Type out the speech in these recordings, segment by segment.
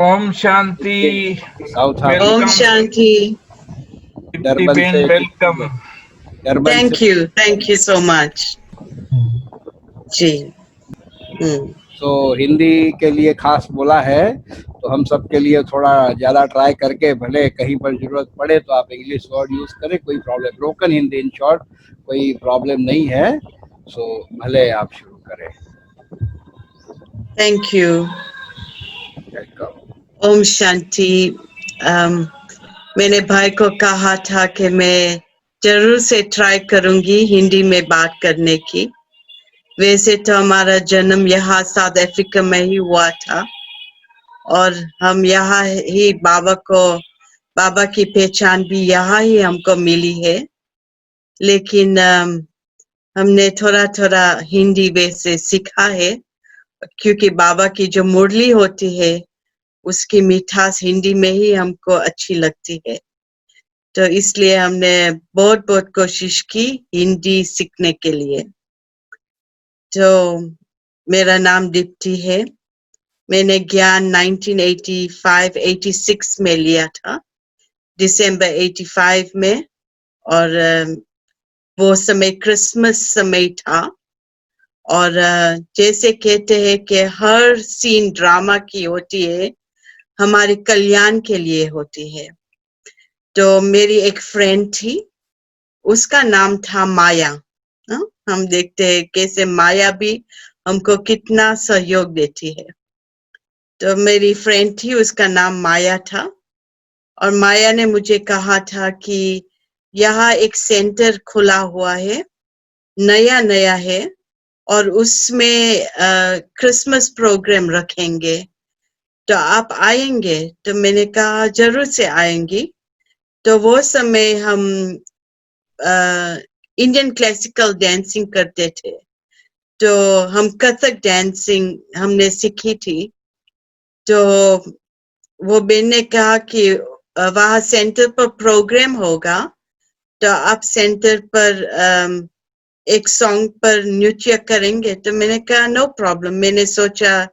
ओम Shanti. South Om welcome Shanti. Deepti Durban बेन, से welcome. Durban से Thank you so much. जी. तो हिंदी के लिए खास बोला है, तो हम सब के लिए थोड़ा ज़्यादा ट्राई करके, भले कहीं पर ज़रूरत पड़े तो आप इंग्लिश वर्ड यूज़ करें, कोई problem, broken Hindi in short, कोई प्रॉब्लम नहीं है। सो भले आप शुरू करें। Thank you. Welcome. Om Shanti. मैंने भाई को कहा था कि मैं जरूर से ट्राई करूंगी हिंदी में बात करने की। वैसे तो हमारा जन्म यहाँ साउथ अफ्रीका में ही हुआ था और हम यहाँ ही बाबा की पहचान भी यहाँ ही हमको मिली है, लेकिन हमने थोड़ा थोड़ा हिंदी वैसे सीखा है क्योंकि बाबा की जो मुरली होती है उसकी मिठास हिंदी में ही हमको अच्छी लगती है, तो इसलिए हमने बहुत बहुत कोशिश की हिंदी सीखने के लिए। तो मेरा नाम दीप्ति है। मैंने ज्ञान 1985-86 में लिया था, दिसंबर 85 में, और वो समय क्रिसमस समय था। और जैसे कहते हैं कि हर सीन ड्रामा की होती है, हमारे कल्याण के लिए होती है। तो मेरी एक फ्रेंड थी, उसका नाम था माया। हम देखते हैं कैसे माया भी हमको कितना सहयोग देती है। तो मेरी फ्रेंड थी, उसका नाम माया था, और माया ने मुझे कहा था कि यहाँ एक सेंटर खुला हुआ है, नया है, और उसमें क्रिसमस प्रोग्राम रखेंगे, तो आप आएंगे? तो मैंने कहा जरूर से आएंगी। तो वो समय हम इंडियन क्लासिकल डांसिंग करते थे, तो हम कथक डांसिंग हमने सीखी थी। तो वो बहन ने कहा कि वहाँ सेंटर पर प्रोग्राम होगा, तो आप सेंटर पर एक सॉन्ग पर नृत्य करेंगे? तो मैंने कहा नो प्रॉब्लम। मैंने सोचा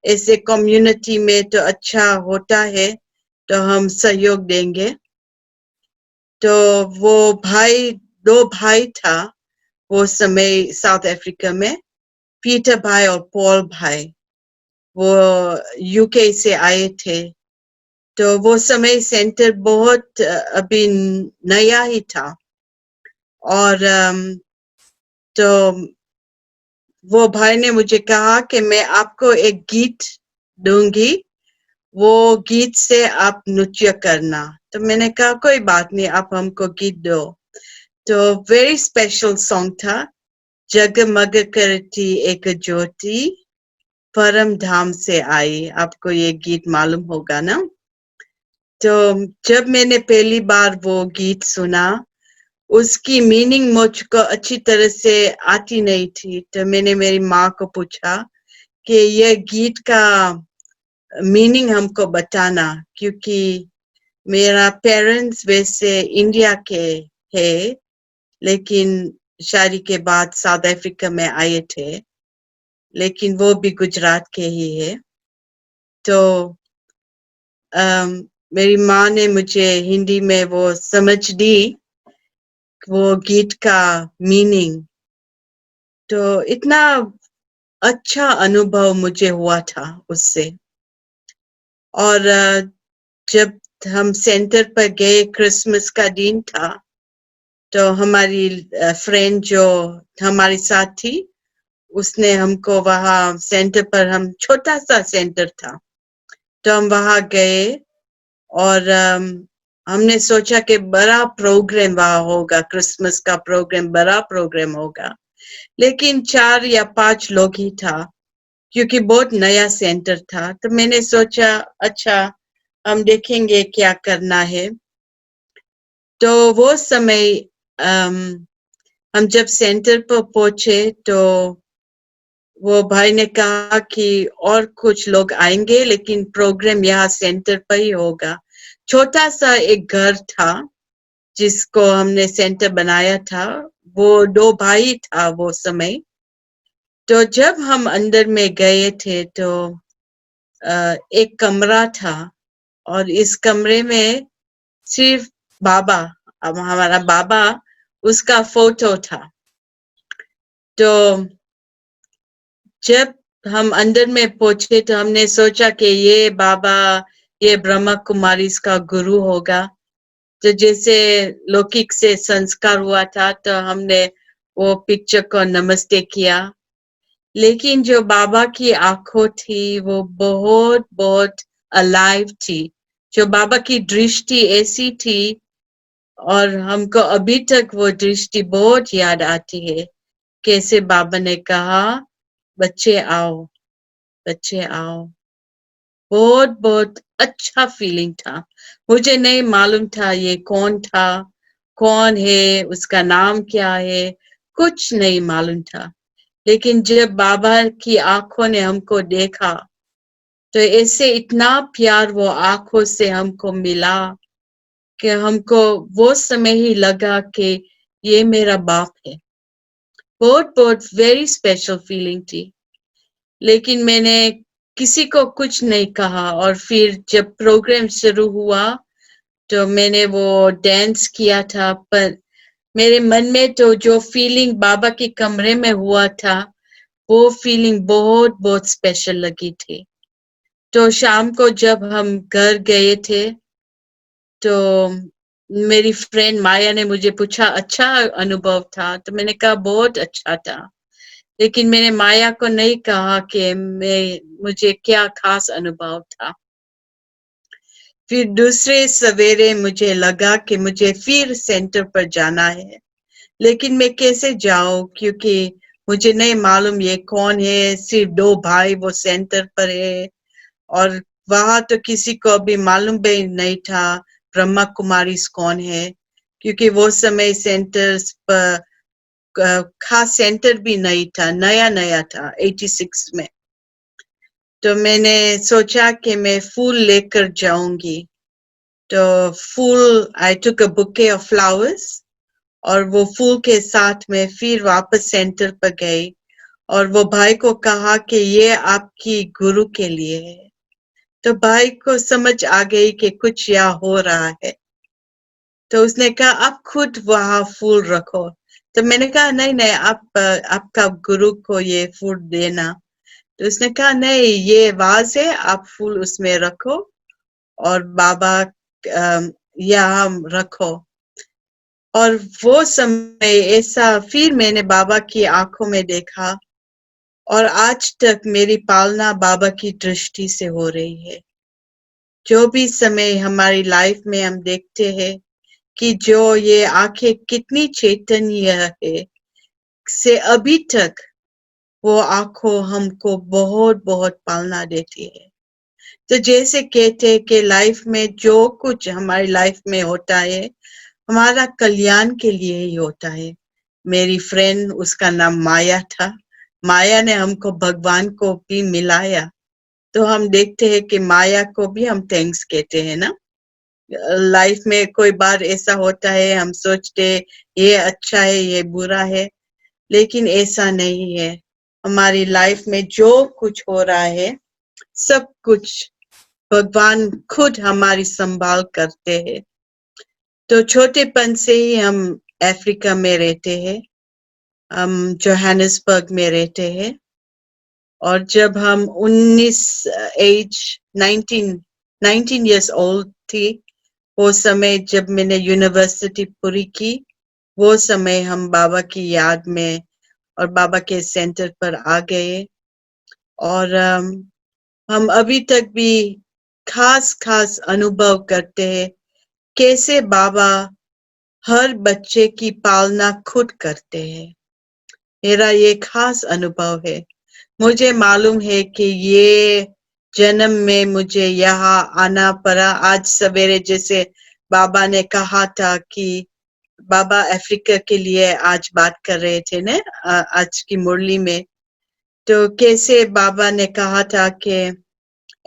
ऐसे कम्युनिटी में तो अच्छा होता है, तो हम सहयोग देंगे। तो वो दो भाई था वो समय साउथ अफ्रीका में, पीटर भाई और पॉल भाई, वो यूके से आए थे। तो वो समय सेंटर बहुत अभी नया ही था, और तो वो भाई ने मुझे कहा कि मैं आपको एक गीत दूंगी, वो गीत से आप नृत्य करना। तो मैंने कहा कोई बात नहीं, आप हमको गीत दो। तो वेरी स्पेशल सॉन्ग था, जगमग करती एक ज्योति परम धाम से आई। आपको ये गीत मालूम होगा ना? तो जब मैंने पहली बार वो गीत सुना, उसकी मीनिंग मुझको अच्छी तरह से आती नहीं थी। तो मैंने मेरी माँ को पूछा कि ये गीत का मीनिंग हमको बताना, क्योंकि मेरा पेरेंट्स वैसे इंडिया के है, लेकिन शादी के बाद साउथ अफ्रीका में आए थे, लेकिन वो भी गुजरात के ही है। तो मेरी माँ ने मुझे हिंदी में वो समझ दी, वो गीत का मीनिंग। तो इतना अच्छा अनुभव मुझे हुआ था उससे। और जब हम सेंटर पर गए, क्रिसमस का दिन था, तो हमारी फ्रेंड जो हमारे साथ थी, उसने हमको वहाँ सेंटर पर, हम छोटा सा सेंटर था, तो हम वहाँ गए, और हमने सोचा कि बड़ा प्रोग्राम वहाँ होगा, क्रिसमस का प्रोग्राम, बड़ा प्रोग्राम होगा, लेकिन 4 या 5 लोग ही था, क्योंकि बहुत नया सेंटर था। तो मैंने सोचा अच्छा हम देखेंगे क्या करना है। तो वो समय हम जब सेंटर पर पहुंचे, तो वो भाई ने कहा कि और कुछ लोग आएंगे, लेकिन प्रोग्राम यहाँ सेंटर पर ही होगा। छोटा सा एक घर था जिसको हमने सेंटर बनाया था, वो 2 भाई था वो समय। तो जब हम अंदर में गए थे, तो एक कमरा था और इस कमरे में सिर्फ बाबा, अब हमारा बाबा, उसका फोटो था। तो जब हम अंदर में पहुंचे तो हमने सोचा कि ये बाबा, ये ब्रह्मा कुमारी इसका गुरु होगा। तो जैसे लौकिक से संस्कार हुआ था तो हमने वो पिक्चर को नमस्ते किया। लेकिन जो बाबा की आंखों थी वो बहुत बहुत अलाइव थी। जो बाबा की दृष्टि ऐसी थी और हमको अभी तक वो दृष्टि बहुत याद आती है। कैसे बाबा ने कहा, बच्चे आओ, बच्चे आओ। बहुत बहुत अच्छा फीलिंग था। मुझे नहीं मालूम था ये कौन था, कौन है, उसका नाम क्या है, कुछ नहीं मालूम था। लेकिन जब बाबा की आंखों ने हमको देखा तो ऐसे इतना प्यार वो आंखों से हमको मिला कि हमको वो समय ही लगा कि ये मेरा बाप है। बहुत बहुत वेरी स्पेशल फीलिंग थी। लेकिन मैंने किसी को कुछ नहीं कहा और फिर जब प्रोग्राम शुरू हुआ तो मैंने वो डांस किया था। पर मेरे मन में तो जो फीलिंग बाबा के कमरे में हुआ था वो फीलिंग बहुत बहुत स्पेशल लगी थी। तो शाम को जब हम घर गए थे तो मेरी फ्रेंड माया ने मुझे पूछा, अच्छा अनुभव था? तो मैंने कहा बहुत अच्छा था। लेकिन मैंने माया को नहीं कहा कि मुझे क्या खास अनुभव था। फिर दूसरे सवेरे मुझे लगा कि मुझे फिर सेंटर पर जाना है। लेकिन मैं कैसे जाऊं, क्योंकि मुझे नहीं मालूम ये कौन है। सिर्फ 2 भाई वो सेंटर पर है और वहां तो किसी को भी मालूम भी नहीं था ब्रह्मा कुमारी कौन है, क्योंकि वो समय सेंटर्स पर खास सेंटर भी नहीं था, नया नया था 86 में। तो मैंने सोचा कि मैं फूल लेकर जाऊंगी। तो फूल, आई टुक अ बुके ऑफ फ्लावर्स और वो फूल के साथ में फिर वापस सेंटर पर गई और वो भाई को कहा कि ये आपकी गुरु के लिए है। तो भाई को समझ आ गई कि कुछ यहाँ हो रहा है। तो उसने कहा आप खुद वहां फूल रखो। तो मैंने कहा नहीं नहीं, आप आपका गुरु को ये फूल देना। तो उसने कहा नहीं, ये वाज है, आप फूल उसमें रखो और बाबा यहाँ रखो। और वो समय ऐसा फिर मैंने बाबा की आंखों में देखा और आज तक मेरी पालना बाबा की दृष्टि से हो रही है। जो भी समय हमारी लाइफ में हम देखते हैं कि जो ये आंखें कितनी चैतन्य है, से अभी तक वो आंखों हमको बहुत बहुत पालना देती है। तो जैसे कहते हैं कि लाइफ में जो कुछ हमारी लाइफ में होता है हमारा कल्याण के लिए ही होता है। मेरी फ्रेंड, उसका नाम माया था, माया ने हमको भगवान को भी मिलाया। तो हम देखते हैं कि माया को भी हम थैंक्स कहते हैं ना। लाइफ में कोई बार ऐसा होता है हम सोचते ये अच्छा है ये बुरा है, लेकिन ऐसा नहीं है। हमारी लाइफ में जो कुछ हो रहा है सब कुछ भगवान खुद हमारी संभाल करते हैं। तो छोटेपन से ही हम अफ्रीका में रहते हैं, हम जोहानिसबर्ग में रहते हैं। और जब हम 19 इयर्स ओल्ड थी, वो समय जब मैंने यूनिवर्सिटी पूरी की, वो समय हम बाबा की याद में और बाबा के सेंटर पर आ गए। और हम अभी तक भी खास खास अनुभव करते हैं कैसे बाबा हर बच्चे की पालना खुद करते हैं। मेरा ये खास अनुभव है। मुझे मालूम है कि ये जन्म में मुझे यहाँ आना पड़ा। आज सवेरे जैसे बाबा ने कहा था कि बाबा अफ्रीका के लिए आज बात कर रहे थे ना आज की मुरली में। तो कैसे बाबा ने कहा था कि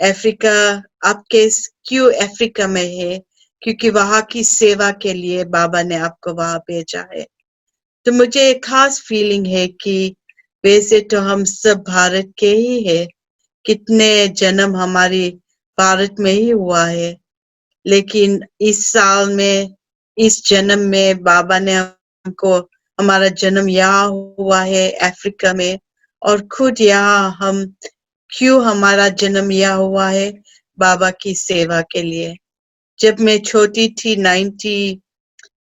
अफ्रीका, आप क्यों अफ्रीका में है? क्योंकि वहां की सेवा के लिए बाबा ने आपको वहां भेजा है। तो मुझे एक खास फीलिंग है कि वैसे तो हम सब भारत के ही है, कितने जन्म हमारी भारत में ही हुआ है, लेकिन इस साल में, इस जन्म में बाबा ने हमको, हमारा जन्म यहाँ हुआ है अफ्रीका में, और खुद यहाँ हम, क्यों हमारा जन्म यहाँ हुआ है? बाबा की सेवा के लिए। जब मैं छोटी थी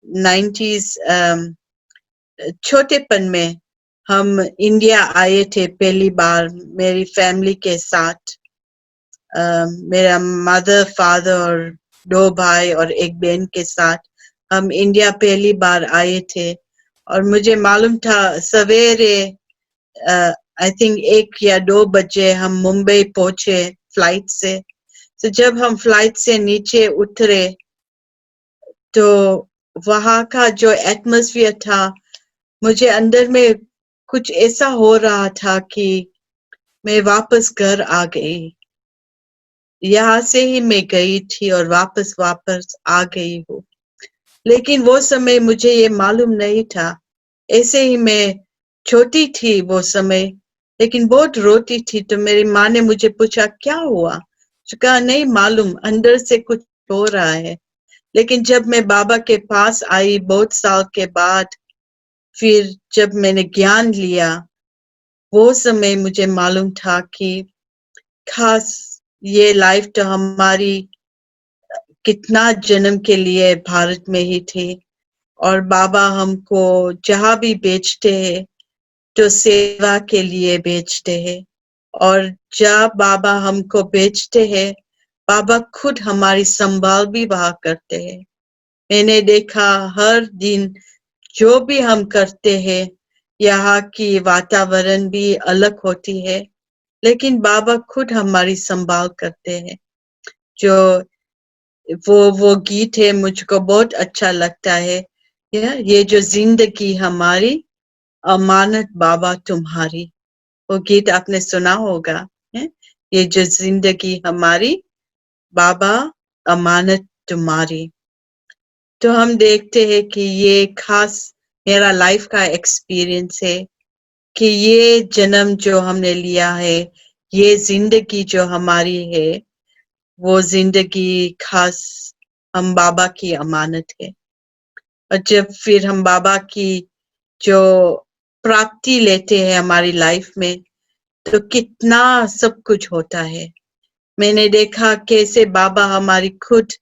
90s छोटेपन में हम इंडिया आए थे पहली बार मेरी फैमिली के साथ। मेरा मदर, फादर और 2 भाई और एक बहन के साथ हम इंडिया पहली बार आए थे, और मुझे मालूम था सवेरे आई थिंक 1 या 2 बजे हम मुंबई पहुंचे फ्लाइट से। तो जब हम फ्लाइट से नीचे उतरे तो वहाँ का जो एटमॉस्फेयर था, मुझे अंदर में कुछ ऐसा हो रहा था कि मैं वापस घर आ गई। यहाँ से ही मैं गई थी और वापस आ गई हूँ। लेकिन वो समय मुझे ये मालूम नहीं था। ऐसे ही मैं छोटी थी वो समय, लेकिन बहुत रोती थी। तो मेरी माँ ने मुझे पूछा क्या हुआ? तो कहा नहीं मालूम, अंदर से कुछ हो रहा है। लेकिन जब मैं बाबा के पास आई बहुत साल के बाद, फिर जब मैंने ज्ञान लिया, वो समय मुझे मालूम था कि खास ये लाइफ तो हमारी कितना जन्म के लिए भारत में ही थी, और बाबा हमको जहाँ भी भेजते हैं तो सेवा के लिए भेजते हैं। और जब बाबा हमको भेजते हैं, बाबा खुद हमारी संभाल भी वहाँ करते हैं। मैंने देखा हर दिन जो भी हम करते हैं, यहाँ की वातावरण भी अलग होती है, लेकिन बाबा खुद हमारी संभाल करते हैं। जो वो गीत है मुझको बहुत अच्छा लगता है, ये जो जिंदगी हमारी अमानत बाबा तुम्हारी। वो गीत आपने सुना होगा, है? ये जो जिंदगी हमारी बाबा अमानत तुम्हारी। तो हम देखते हैं कि ये खास मेरा लाइफ का एक्सपीरियंस है कि ये जन्म जो हमने लिया है, ये जिंदगी जो हमारी है, वो जिंदगी खास हम बाबा की अमानत है। और जब फिर हम बाबा की जो प्राप्ति लेते हैं हमारी लाइफ में, तो कितना सब कुछ होता है। मैंने देखा कैसे बाबा हमारी खुद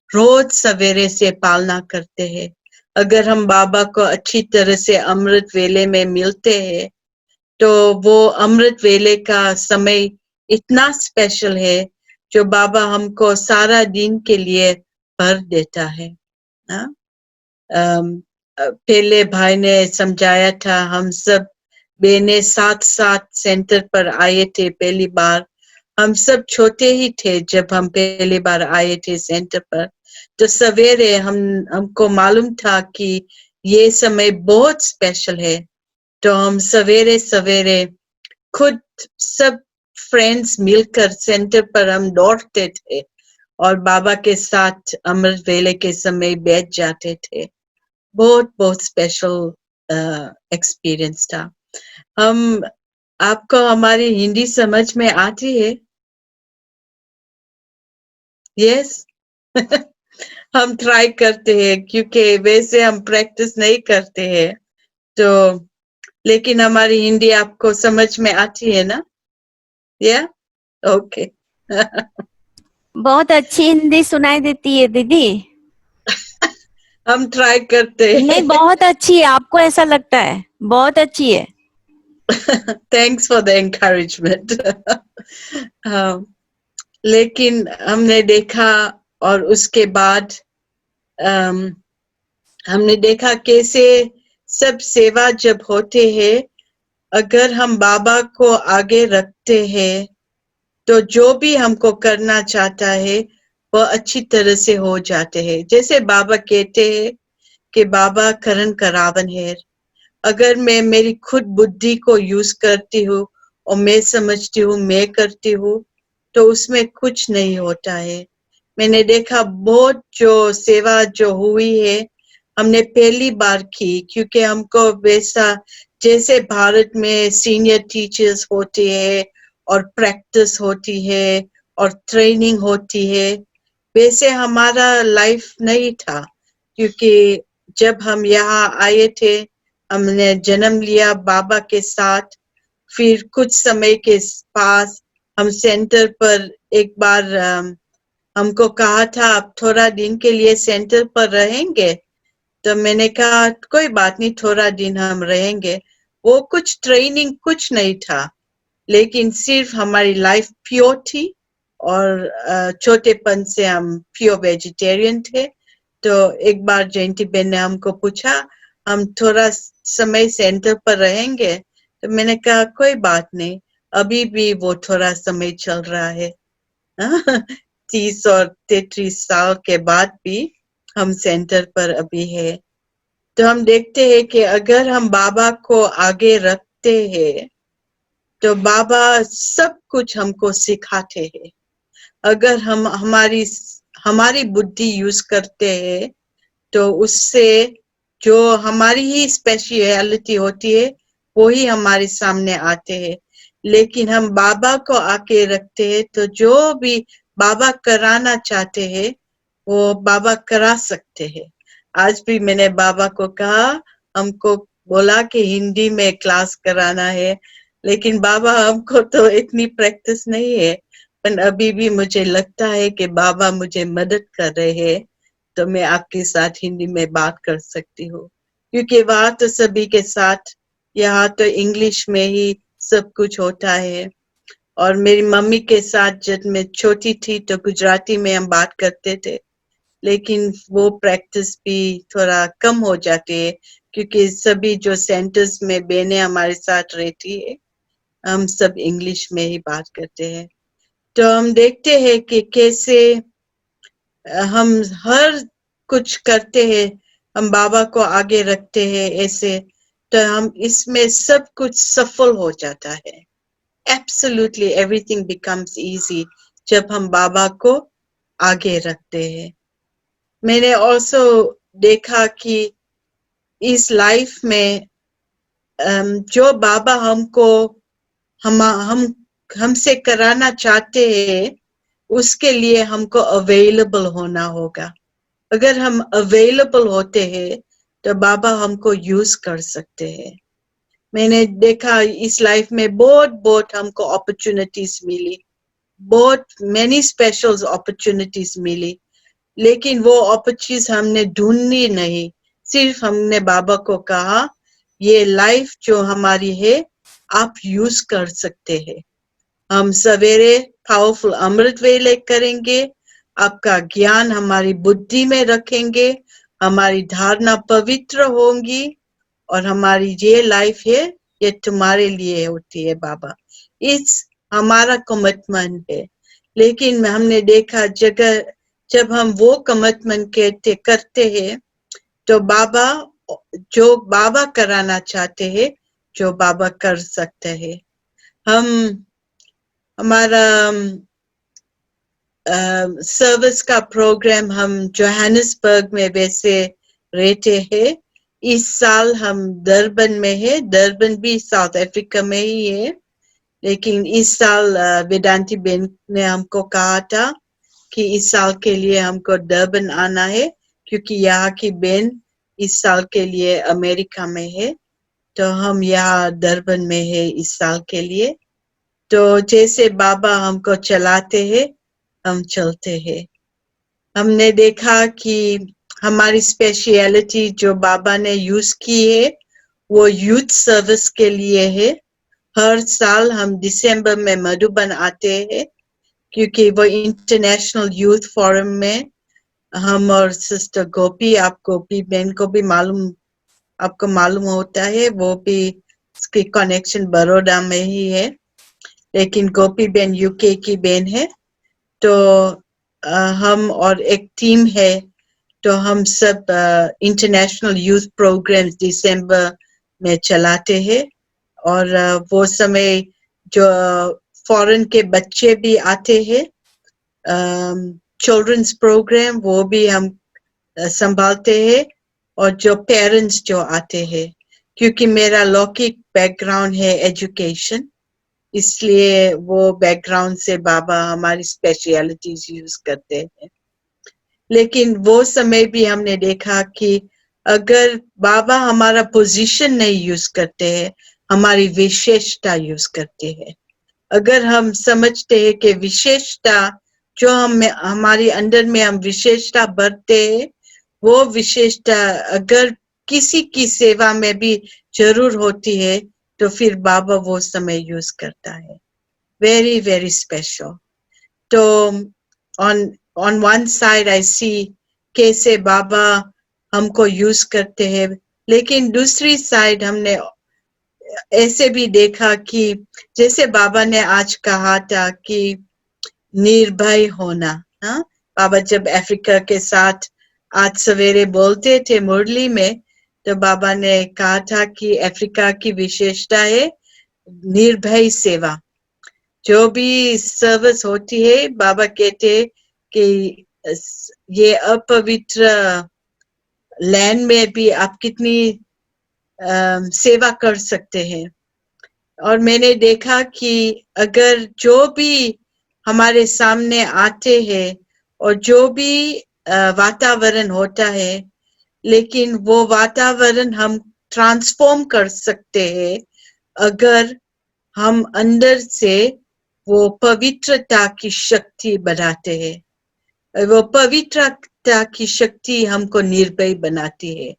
रोज सवेरे से पालना करते हैं। अगर हम बाबा को अच्छी तरह से अमृत वेले में मिलते हैं, तो वो अमृत वेले का समय इतना स्पेशल है, जो बाबा हमको सारा दिन के लिए भर देता है। पहले भाई ने समझाया था, हम सब बहने साथ साथ सेंटर पर आए थे पहली बार। हम सब छोटे ही थे जब हम पहली बार आए थे सेंटर पर। तो सवेरे हमको मालूम था कि ये समय बहुत स्पेशल है। तो हम सवेरे सवेरे खुद सब फ्रेंड्स मिलकर सेंटर पर हम दौड़ते थे और बाबा के साथ अमृत वेले के समय बैठ जाते थे। बहुत बहुत स्पेशल एक्सपीरियंस था। आपको हमारी हिंदी समझ में आती है? यस। हम ट्राई करते हैं, क्योंकि वैसे हम प्रैक्टिस नहीं करते हैं, तो लेकिन हमारी हिंदी आपको समझ में आती है ना? या ओके। बहुत अच्छी हिंदी सुनाई देती है दीदी। हम ट्राई करते हैं। नहीं, बहुत अच्छी है, आपको ऐसा लगता है? बहुत अच्छी है। Thanks for the encouragement. लेकिन हमने देखा, और उसके बाद हमने देखा कैसे सब सेवा जब होते हैं, अगर हम बाबा को आगे रखते हैं, तो जो भी हमको करना चाहता है वो अच्छी तरह से हो जाते हैं। जैसे बाबा कहते हैं कि बाबा करण करावन है। अगर मैं मेरी खुद बुद्धि को यूज करती हूँ और मैं समझती हूँ, मैं करती हूँ, तो उसमें कुछ नहीं होता है। मैंने देखा बहुत जो सेवा जो हुई है, हमने पहली बार की, क्योंकि हमको वैसा जैसे भारत में सीनियर टीचर्स होते हैं और प्रैक्टिस होती है और ट्रेनिंग होती है। वैसे हमारा लाइफ नहीं था, क्योंकि जब हम यहाँ आए थे, हमने जन्म लिया बाबा के साथ। फिर कुछ समय के पास हम सेंटर पर एक बार हमको कहा था आप थोड़ा दिन के लिए सेंटर पर रहेंगे। तो मैंने कहा कोई बात नहीं, थोड़ा दिन हम रहेंगे। वो कुछ ट्रेनिंग कुछ नहीं था, लेकिन सिर्फ हमारी लाइफ प्योर थी और छोटेपन से हम प्योर वेजिटेरियन थे। तो एक बार जयंती बहन ने हमको पूछा हम थोड़ा समय सेंटर पर रहेंगे, तो मैंने कहा कोई बात नहीं, अभी भी वो थोड़ा समय चल रहा है। 30 और 33 साल के बाद भी हम सेंटर पर अभी है। तो हम देखते हैं कि अगर हम बाबा को आगे रखते हैं तो बाबा सब कुछ हमको सिखाते हैं। अगर हम हमारी बुद्धि यूज करते हैं तो उससे जो हमारी ही स्पेशलिटी होती है वो ही हमारे सामने आते हैं। लेकिन हम बाबा को आके रखते हैं तो जो भी बाबा कराना चाहते हैं वो बाबा करा सकते हैं। आज भी मैंने बाबा को कहा, हमको बोला कि हिंदी में क्लास कराना है, लेकिन बाबा हमको तो इतनी प्रैक्टिस नहीं है। पर अभी भी मुझे लगता है कि बाबा मुझे मदद कर रहे हैं, तो मैं आपके साथ हिंदी में बात कर सकती हूँ, क्योंकि वहाँ तो सभी के साथ, यहाँ तो इंग्लिश में ही सब कुछ होता है। और मेरी मम्मी के साथ जब मैं छोटी थी तो गुजराती में हम बात करते थे, लेकिन वो प्रैक्टिस भी थोड़ा कम हो जाती है, क्योंकि सभी जो सेंटर्स में बहनें हमारे साथ रहती है, हम सब इंग्लिश में ही बात करते हैं। तो हम देखते हैं कि कैसे हम हर कुछ करते हैं, हम बाबा को आगे रखते हैं ऐसे, तो हम इसमें सब कुछ सफल हो जाता है। Absolutely everything becomes easy जब हम बाबा को आगे रखते हैं। मैंने also देखा कि इस लाइफ में जो बाबा हमसे कराना चाहते हैं उसके लिए हमको अवेलेबल होना होगा। अगर हम अवेलेबल होते हैं तो बाबा हमको यूज कर सकते हैं। मैंने देखा इस लाइफ में बहुत हमको अपॉर्चुनिटीज मिली, बहुत मैनी स्पेशल अपॉर्चुनिटीज मिली, लेकिन वो अपॉर्चुनिटीज हमने ढूंढनी नहीं, सिर्फ हमने बाबा को कहा ये लाइफ जो हमारी है आप यूज कर सकते हैं। हम सवेरे पावरफुल अमृत वेले करेंगे, आपका ज्ञान हमारी बुद्धि में रखेंगे, हमारी धारणा पवित्र होंगी, और हमारी ये लाइफ है ये तुम्हारे लिए होती है बाबा। इस हमारा कमिटमेंट है। लेकिन हमने देखा जब हम वो कमिटमेंट करते हैं तो बाबा जो बाबा कराना चाहते हैं जो बाबा कर सकते हैं। हमारा सर्विस का प्रोग्राम हम जोहानिसबर्ग में वैसे रहते हैं। इस साल हम डरबन में है, डरबन भी साउथ अफ्रीका में ही है, लेकिन इस साल वेदांती बेन ने हमको कहा था कि इस साल के लिए हमको डरबन आना है, क्योंकि यहाँ की बेन इस साल के लिए अमेरिका में है, तो हम यहाँ डरबन में है इस साल के लिए। तो जैसे बाबा हमको चलाते हैं हम चलते हैं। हमने देखा कि हमारी स्पेशलिटी जो बाबा ने यूज की है वो यूथ सर्विस के लिए है। हर साल हम दिसंबर में मधुबन आते हैं, क्योंकि वो इंटरनेशनल यूथ फोरम में हम और सिस्टर गोपी, आप गोपी बहन को भी आपको मालूम होता है, वो भी उसकी कनेक्शन बड़ौदा में ही है, लेकिन गोपी बहन यूके की बहन है। तो हम और एक टीम है, तो हम सब इंटरनेशनल यूथ प्रोग्राम्स दिसंबर में चलाते हैं। और वो समय जो फॉरेन के बच्चे भी आते हैं, चिल्ड्रंस प्रोग्राम वो भी हम संभालते हैं, और जो पेरेंट्स जो आते हैं, क्योंकि मेरा लौकिक बैकग्राउंड है एजुकेशन, इसलिए वो बैकग्राउंड से बाबा हमारी स्पेशलिटीज यूज करते हैं। लेकिन वो समय भी हमने देखा कि अगर बाबा हमारा पोजीशन नहीं यूज करते हैं, हमारी विशेषता यूज करते हैं। अगर हम समझते हैं कि विशेषता जो हम हमारी अंदर में हम विशेषता बरते हैं, वो विशेषता अगर किसी की सेवा में भी जरूर होती है, तो फिर बाबा वो समय यूज करता है। Very very special. तो on one side I see कैसे बाबा हमको यूज करते हैं, लेकिन दूसरी साइड हमने ऐसे भी देखा कि जैसे बाबा ने आज कहा था कि निर्भय होना। हाँ, बाबा जब अफ्रीका के साथ आज सवेरे बोलते थे मुरली में, तो बाबा ने कहा था कि अफ्रीका की विशेषता है निर्भय सेवा। जो भी सर्विस होती है, बाबा कहते हैं कि ये अपवित्र लैंड में भी आप कितनी सेवा कर सकते हैं। और मैंने देखा कि अगर जो भी हमारे सामने आते हैं और जो भी वातावरण होता है, लेकिन वो वातावरण हम ट्रांसफॉर्म कर सकते हैं अगर हम अंदर से वो पवित्रता की शक्ति बढ़ाते हैं। वो पवित्रता की शक्ति हमको निर्भय बनाती है,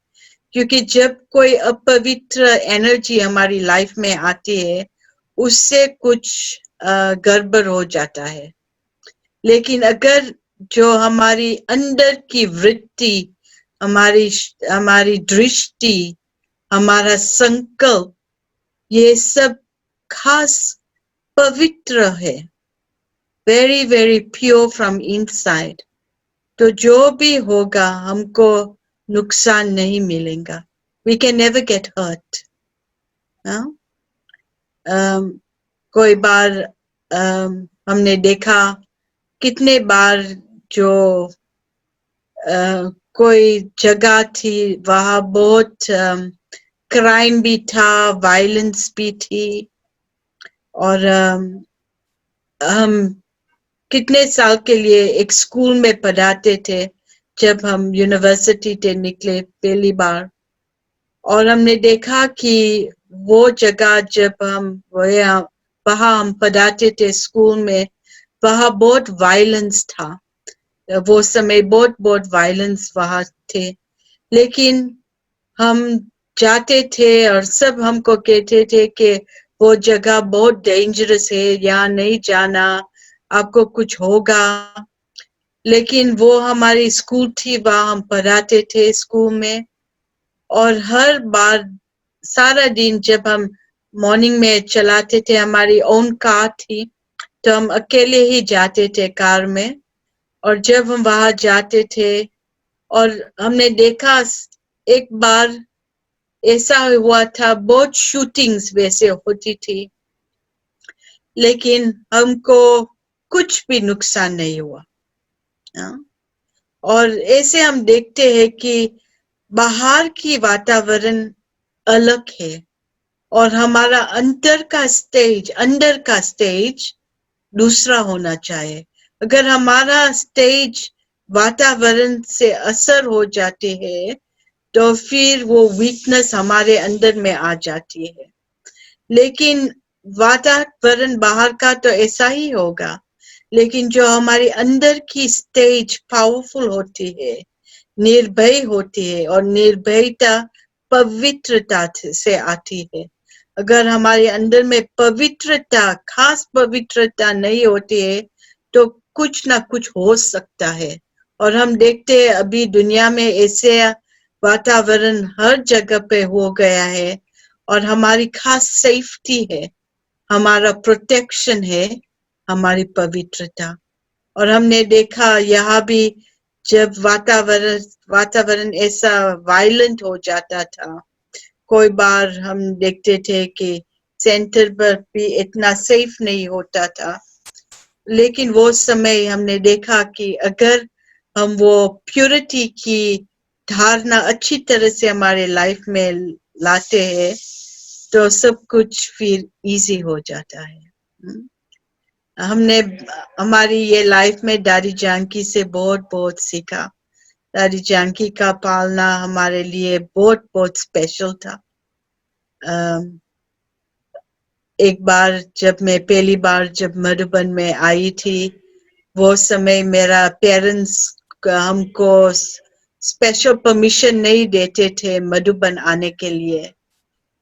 क्योंकि जब कोई अपवित्र एनर्जी हमारी लाइफ में आती है, उससे कुछ गड़बड़ हो जाता है। लेकिन अगर जो हमारी अंदर की वृत्ति, हमारी दृष्टि, हमारा संकल्प, ये सब खास पवित्र है, very very pure from inside, तो जो भी होगा हमको नुकसान नहीं मिलेगा। We can never get hurt. कोई बार हमने देखा कितने बार जो कोई जगह थी वहाँ बहुत क्राइम भी था, वायलेंस भी थी, और हम कितने साल के लिए एक स्कूल में पढ़ाते थे जब हम यूनिवर्सिटी से निकले पहली बार, और हमने देखा कि वो जगह जब हम वहाँ हम पढ़ाते थे स्कूल में, वहाँ बहुत वायलेंस था। वो समय बहुत वायलेंस वहाँ थे, लेकिन हम जाते थे और सब हमको कहते थे कि वो जगह बहुत डेंजरस है, यहाँ नहीं जाना, आपको कुछ होगा। लेकिन वो हमारी स्कूल थी, वहाँ हम पढ़ाते थे स्कूल में, और हर बार सारा दिन जब हम मॉर्निंग में चलाते थे, हमारी ओन कार थी, तो हम अकेले ही जाते थे कार में। और जब हम वहां जाते थे और हमने देखा एक बार ऐसा हुआ था, बहुत शूटिंग्स वैसे होती थी, लेकिन हमको कुछ भी नुकसान नहीं हुआ। और ऐसे हम देखते हैं कि बाहर की वातावरण अलग है और हमारा अंदर का स्टेज दूसरा होना चाहिए। अगर हमारा स्टेज वातावरण से असर हो जाते हैं, तो फिर वो वीकनेस हमारे अंदर में आ जाती है। लेकिन वातावरण बाहर का तो ऐसा ही होगा, लेकिन जो हमारे अंदर की स्टेज पावरफुल होती है, निर्भय होती है, और निर्भयता पवित्रता से आती है। अगर हमारे अंदर में पवित्रता, खास पवित्रता नहीं होती है, तो कुछ ना कुछ हो सकता है। और हम देखते हैं अभी दुनिया में ऐसे वातावरण हर जगह पे हो गया है, और हमारी खास सेफ्टी है, हमारा प्रोटेक्शन है, हमारी पवित्रता। और हमने देखा यहाँ भी जब वातावरण ऐसा वायलेंट हो जाता था, कोई बार हम देखते थे कि सेंटर पर भी इतना सेफ नहीं होता था, लेकिन वो समय हमने देखा कि अगर हम वो प्योरिटी की धारणा अच्छी तरह से हमारे लाइफ में लाते हैं, तो सब कुछ फिर इजी हो जाता है। हमने हमारी ये लाइफ में दादी जानकी से बहुत बहुत सीखा। दादी जानकी का पालना हमारे लिए बहुत बहुत स्पेशल था। एक बार जब मैं पहली बार जब मधुबन में आई थी, वो समय मेरा पेरेंट्स हमको स्पेशल परमिशन नहीं देते थे मधुबन आने के लिए।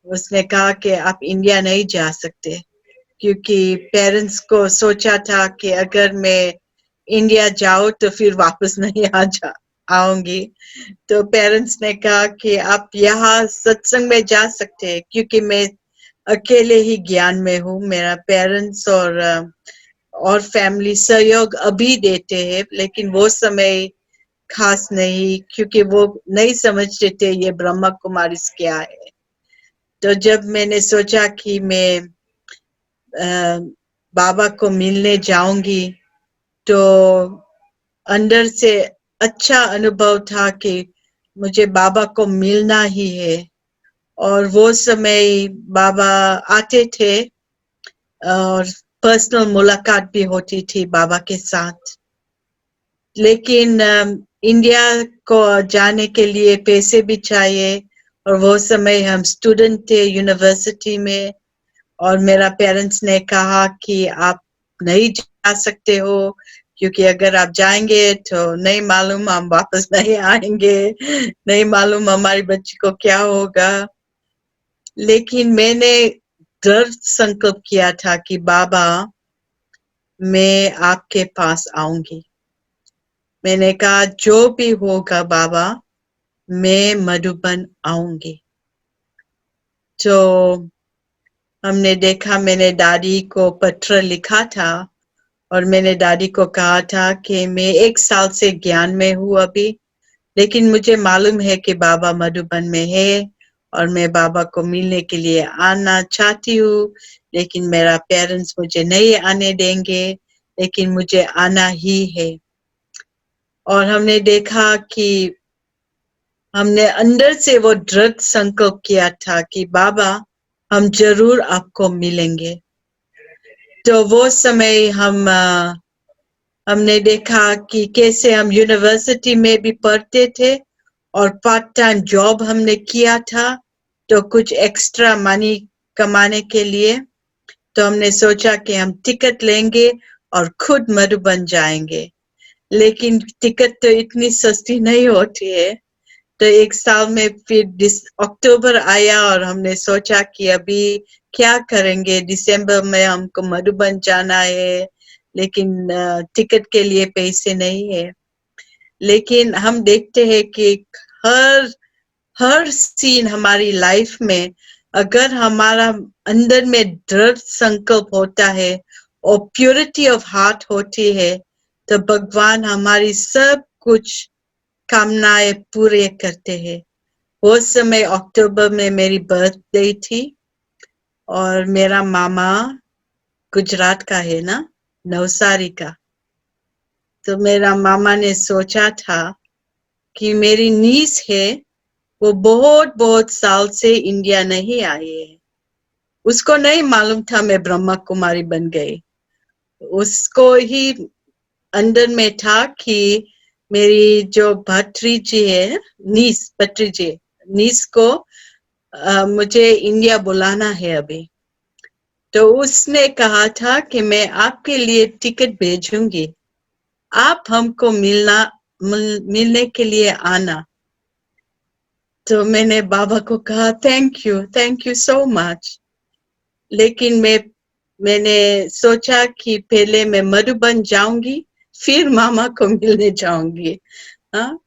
उसने कहा कि आप इंडिया नहीं जा सकते, क्योंकि पेरेंट्स को सोचा था कि अगर मैं इंडिया जाऊं तो फिर वापस नहीं आऊंगी। तो पेरेंट्स ने कहा कि आप यहाँ सत्संग में जा सकते हैं, क्योंकि मैं अकेले ही ज्ञान में हूँ। मेरा पेरेंट्स और फैमिली सहयोग अभी देते हैं, लेकिन वो समय खास नहीं, क्योंकि वो नहीं समझते थे ये ब्रह्मा कुमारी क्या है। तो जब मैंने सोचा कि मैं बाबा को मिलने जाऊंगी, तो अंदर से अच्छा अनुभव था कि मुझे बाबा को मिलना ही है। और वो समय बाबा आते थे और पर्सनल मुलाकात भी होती थी बाबा के साथ। लेकिन इंडिया को जाने के लिए पैसे भी चाहिए, और वो समय हम स्टूडेंट थे यूनिवर्सिटी में, और मेरा पेरेंट्स ने कहा कि आप नहीं जा सकते हो, क्योंकि अगर आप जाएंगे तो नहीं मालूम हम वापस नहीं आएंगे, नहीं मालूम हमारी बच्ची को क्या होगा। लेकिन मैंने दृढ़ संकल्प किया था कि बाबा, मैं आपके पास आऊंगी। मैंने कहा जो भी होगा बाबा, मैं मधुबन आऊंगी। तो हमने देखा, मैंने दादी को पत्र लिखा था और मैंने दादी को कहा था कि मैं 1 साल से ज्ञान में हूँ अभी, लेकिन मुझे मालूम है कि बाबा मधुबन में है और मैं बाबा को मिलने के लिए आना चाहती हूँ, लेकिन मेरा पेरेंट्स मुझे नहीं आने देंगे, लेकिन मुझे आना ही है। और हमने देखा कि हमने अंदर से वो दृढ़ संकल्प किया था कि बाबा, हम जरूर आपको मिलेंगे। तो वो समय हमने देखा कि कैसे हम यूनिवर्सिटी में भी पढ़ते थे और पार्ट टाइम जॉब हमने किया था, तो कुछ एक्स्ट्रा मनी कमाने के लिए। तो हमने सोचा कि हम टिकट लेंगे और खुद मधुबन जाएंगे, लेकिन टिकट तो इतनी सस्ती नहीं होती है। तो 1 साल में फिर अक्टूबर आया और हमने सोचा कि अभी क्या करेंगे, दिसंबर में हमको मधुबन जाना है, लेकिन टिकट के लिए पैसे नहीं है। लेकिन हम देखते हैं कि हर सीन हमारी लाइफ में, अगर हमारा अंदर में दृढ़ संकल्प होता है और प्योरिटी ऑफ हार्ट होती है, तो भगवान हमारी सब कुछ कामनाएं पूरे करते हैं। वो समय अक्टूबर में मेरी बर्थडे थी और मेरा मामा गुजरात का है ना, नवसारी का। तो मेरा मामा ने सोचा था कि मेरी नीस है, वो बहुत बहुत साल से इंडिया नहीं आई है। उसको नहीं मालूम था मैं ब्रह्मा कुमारी बन गई। उसको ही अंदर में था कि मेरी जो भतीजी है, भतीजी नीस को मुझे इंडिया बुलाना है अभी। तो उसने कहा था कि मैं आपके लिए टिकट भेजूंगी, आप हमको मिलने के लिए आना। तो मैंने बाबा को कहा थैंक यू सो मच। लेकिन मैंने सोचा कि पहले मैं मधुबन जाऊंगी, फिर मामा को मिलने जाऊंगी। हाँ,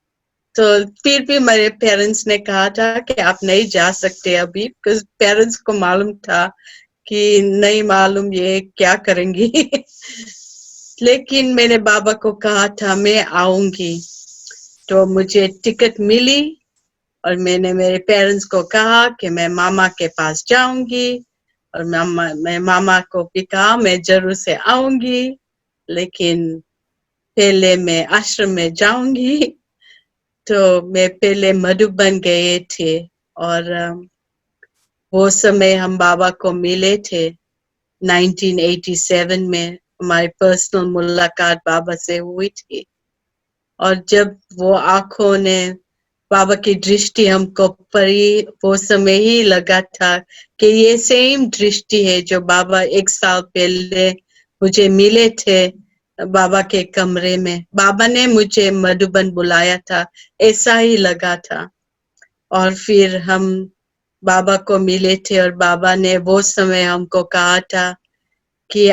तो फिर भी मेरे पेरेंट्स ने कहा था कि आप नहीं जा सकते अभी, बिकॉज पेरेंट्स को मालूम था कि नहीं मालूम ये क्या करेंगी। लेकिन मैंने बाबा को कहा था मैं आऊंगी। तो मुझे टिकट मिली और मैंने मेरे पेरेंट्स को कहा कि मैं मामा के पास जाऊंगी, और मैं मामा को भी कहा मैं जरूर से आऊंगी, लेकिन पहले मैं आश्रम में जाऊंगी। तो मैं पहले मधुबन गए थे और वो समय हम बाबा को मिले थे। 1987 में हमारी पर्सनल मुलाकात बाबा से हुई थी। और जब वो आंखों ने बाबा की दृष्टि हमको पड़ी, वो समय ही लगा था कि ये सेम दृष्टि है जो बाबा 1 साल पहले मुझे मिले थे बाबा के कमरे में। बाबा ने मुझे मधुबन बुलाया था, ऐसा ही लगा था। और फिर हम बाबा को मिले थे और बाबा ने वो समय हमको कहा था कि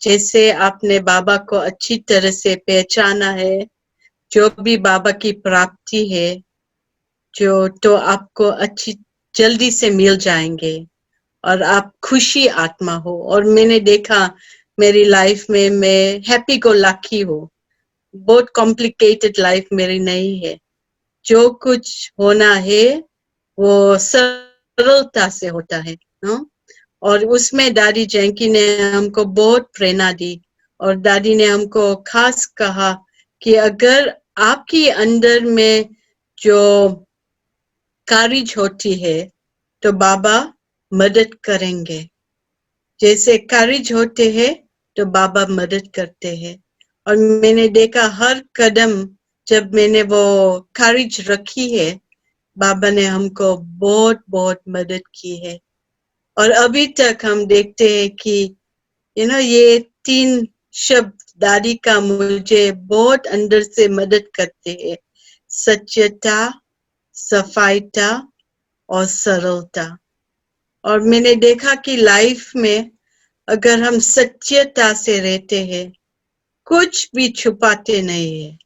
जैसे आपने बाबा को अच्छी तरह से पहचाना है, जो भी बाबा की प्राप्ति है तो आपको अच्छी जल्दी से मिल जाएंगे और आप खुशी आत्मा हो। और मैंने देखा मेरी लाइफ में मैं हैप्पी गो लकी हूँ, बहुत कॉम्प्लिकेटेड लाइफ मेरी नहीं है। जो कुछ होना है वो सरलता से होता है ना? और उसमें दादी जैंकी ने हमको बहुत प्रेरणा दी और दादी ने हमको खास कहा कि अगर आपके अंदर में जो कारिज होती है तो बाबा मदद करेंगे। जैसे कारिज होते हैं तो बाबा मदद करते हैं। और मैंने देखा हर कदम जब मैंने वो कारिज रखी है, बाबा ने हमको बहुत बहुत मदद की है। और अभी तक हम देखते हैं कि ये 3 शब्द दादी का मुझे बहुत अंदर से मदद करते हैं, सच्चता, सफाईता और सरलता। और मैंने देखा कि लाइफ में अगर हम सच्चता से रहते हैं, कुछ भी छुपाते नहीं है,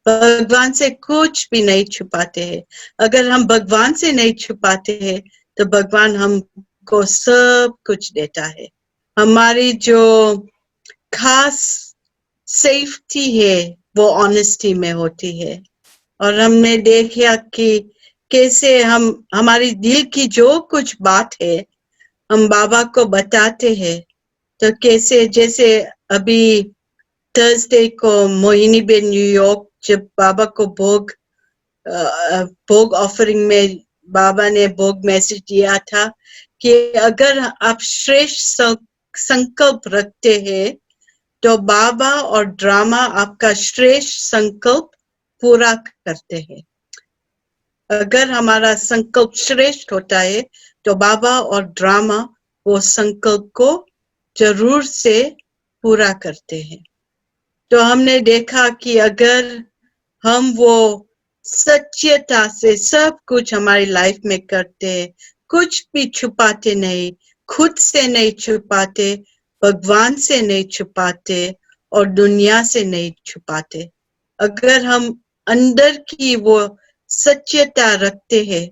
भगवान से कुछ भी नहीं छुपाते हैं। अगर हम भगवान से नहीं छुपाते हैं तो भगवान हमको सब कुछ देता है। हमारी जो खास सेफ्टी है वो ऑनेस्टी में होती है। और हमने देखा कि कैसे हमारी दिल की जो कुछ बात है हम बाबा को बताते हैं, तो कैसे जैसे अभी थर्सडे को मोहिनी बेन न्यूयॉर्क जब बाबा को भोग ऑफरिंग में बाबा ने भोग मैसेज दिया था कि अगर आप श्रेष्ठ संकल्प रखते हैं तो बाबा और ड्रामा आपका श्रेष्ठ संकल्प पूरा करते हैं। अगर हमारा संकल्प श्रेष्ठ होता है तो बाबा और ड्रामा वो संकल्प को जरूर से पूरा करते हैं। तो हमने देखा कि अगर हम वो सच्चता से सब कुछ हमारी लाइफ में करते हैं, कुछ भी छुपाते नहीं, खुद से नहीं छुपाते, भगवान से नहीं छुपाते और दुनिया से नहीं छुपाते, अगर हम अंदर की वो सच्चता रखते हैं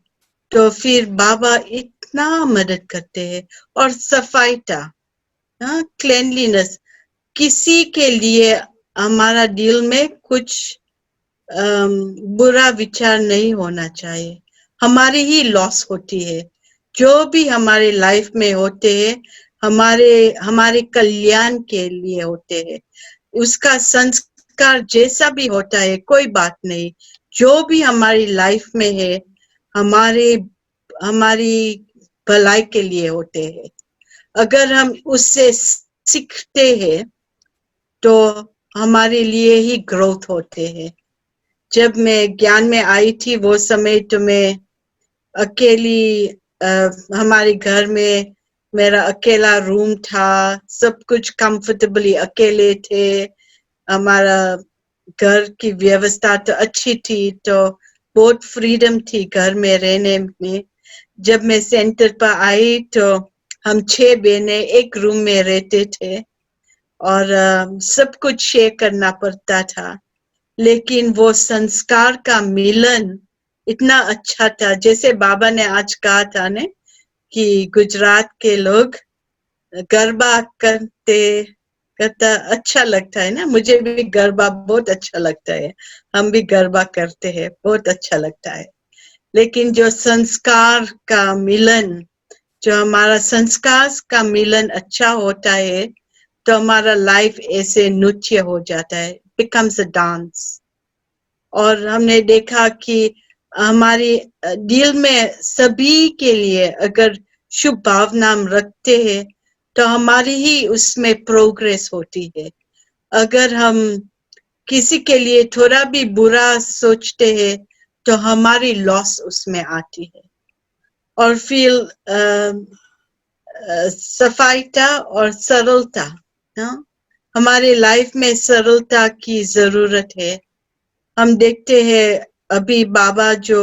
तो फिर बाबा इतना मदद करते हैं। और सफाईता, क्लीनलीनेस, किसी के लिए हमारा दिल में कुछ बुरा विचार नहीं होना चाहिए। हमारी ही लॉस होती है। जो भी हमारे लाइफ में होते हैं हमारे कल्याण के लिए होते हैं। उसका संस्कार जैसा भी होता है कोई बात नहीं, जो भी हमारी लाइफ में है हमारी भलाई के लिए होते हैं। अगर हम उससे सीखते हैं तो हमारे लिए ही ग्रोथ होते हैं। जब मैं ज्ञान में आई थी वो समय तो मैं अकेली हमारे घर में मेरा अकेला रूम था, सब कुछ कंफर्टेबली अकेले थे, हमारा घर की व्यवस्था तो अच्छी थी, तो बहुत फ्रीडम थी घर में रहने में। जब मैं सेंटर पर आई तो हम 6 बहनें एक रूम में रहते थे और सब कुछ शेयर करना पड़ता था। लेकिन वो संस्कार का मिलन इतना अच्छा था। जैसे बाबा ने आज कहा था ने कि गुजरात के लोग गरबा करता अच्छा लगता है ना, मुझे भी गरबा बहुत अच्छा लगता है, हम भी गरबा करते हैं, बहुत अच्छा लगता है। लेकिन जो संस्कार का मिलन, जो हमारा संस्कार का मिलन अच्छा होता है तो हमारा लाइफ ऐसे नृत्य हो जाता है, becomes a dance। और हमने देखा कि हमारी दिल में सभी के लिए अगर शुभ भावना हम रखते हैं तो हमारी ही उसमें प्रोग्रेस होती है। अगर हम किसी के लिए थोड़ा भी बुरा सोचते हैं तो हमारी लॉस उसमें आती है। और फिर सफाईता और सरलता, हाँ? हमारे लाइफ में सरलता की जरूरत है। हम देखते हैं अभी बाबा जो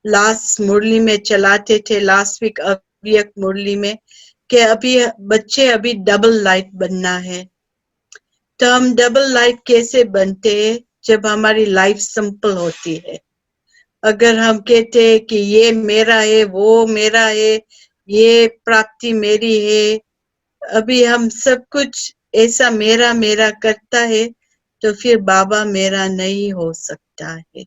लास्ट मुरली में चलाते थे, लास्ट वीक अव्यक्त मुरली में, कि अभी बच्चे अभी डबल लाइट बनना है। तो हम डबल लाइट कैसे बनते हैं? जब हमारी लाइफ सिंपल होती है। अगर हम कहते हैं कि ये मेरा है, वो मेरा है, ये प्राप्ति मेरी है, अभी हम सब कुछ ऐसा मेरा मेरा करता है, तो फिर बाबा मेरा नहीं हो सकता है।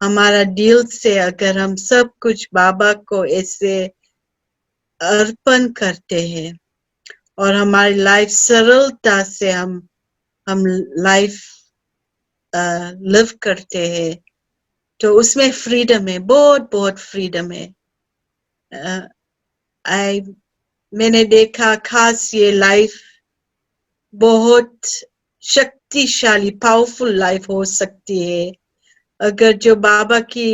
हमारा दिल से अगर हम सब कुछ बाबा को ऐसे अर्पण करते हैं और हमारी लाइफ सरलता से हम लाइफ लिव करते हैं, तो उसमें फ्रीडम है, बहुत बहुत फ्रीडम है। मैंने देखा खास ये लाइफ बहुत शक्तिशाली पावरफुल लाइफ हो सकती है अगर जो बाबा की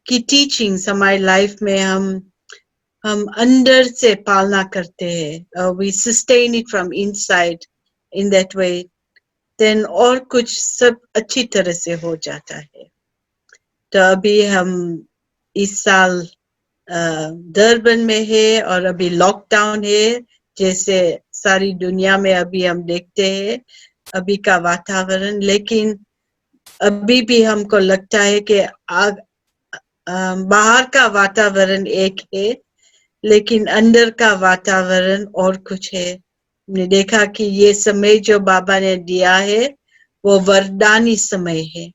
टीचिंग्स हमारी लाइफ में हम अंदर से पालना करते हैं, we sustain it from inside in that way, then और कुछ सब अच्छी तरह से हो जाता है। तो अभी हम इस साल डरबन में है और अभी लॉकडाउन है, जैसे सारी दुनिया में अभी हम देखते हैं अभी का वातावरण। लेकिन अभी भी हमको लगता है कि बाहर का वातावरण एक है, लेकिन अंदर का वातावरण और कुछ है। हमने देखा कि ये समय जो बाबा ने दिया है वो वरदानी समय है।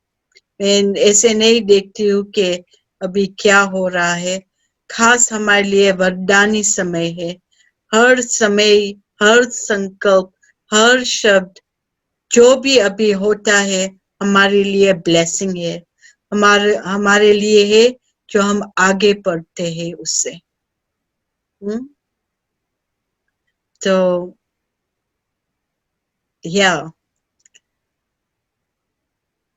मैं ऐसे नहीं देखती हूँ कि अभी क्या हो रहा है, खास हमारे लिए वरदानी समय है। हर समय, हर संकल्प, हर शब्द जो भी अभी होता है हमारे लिए ब्लेसिंग है, हमारे लिए है जो हम आगे बढ़ते हैं उससे। तो yeah,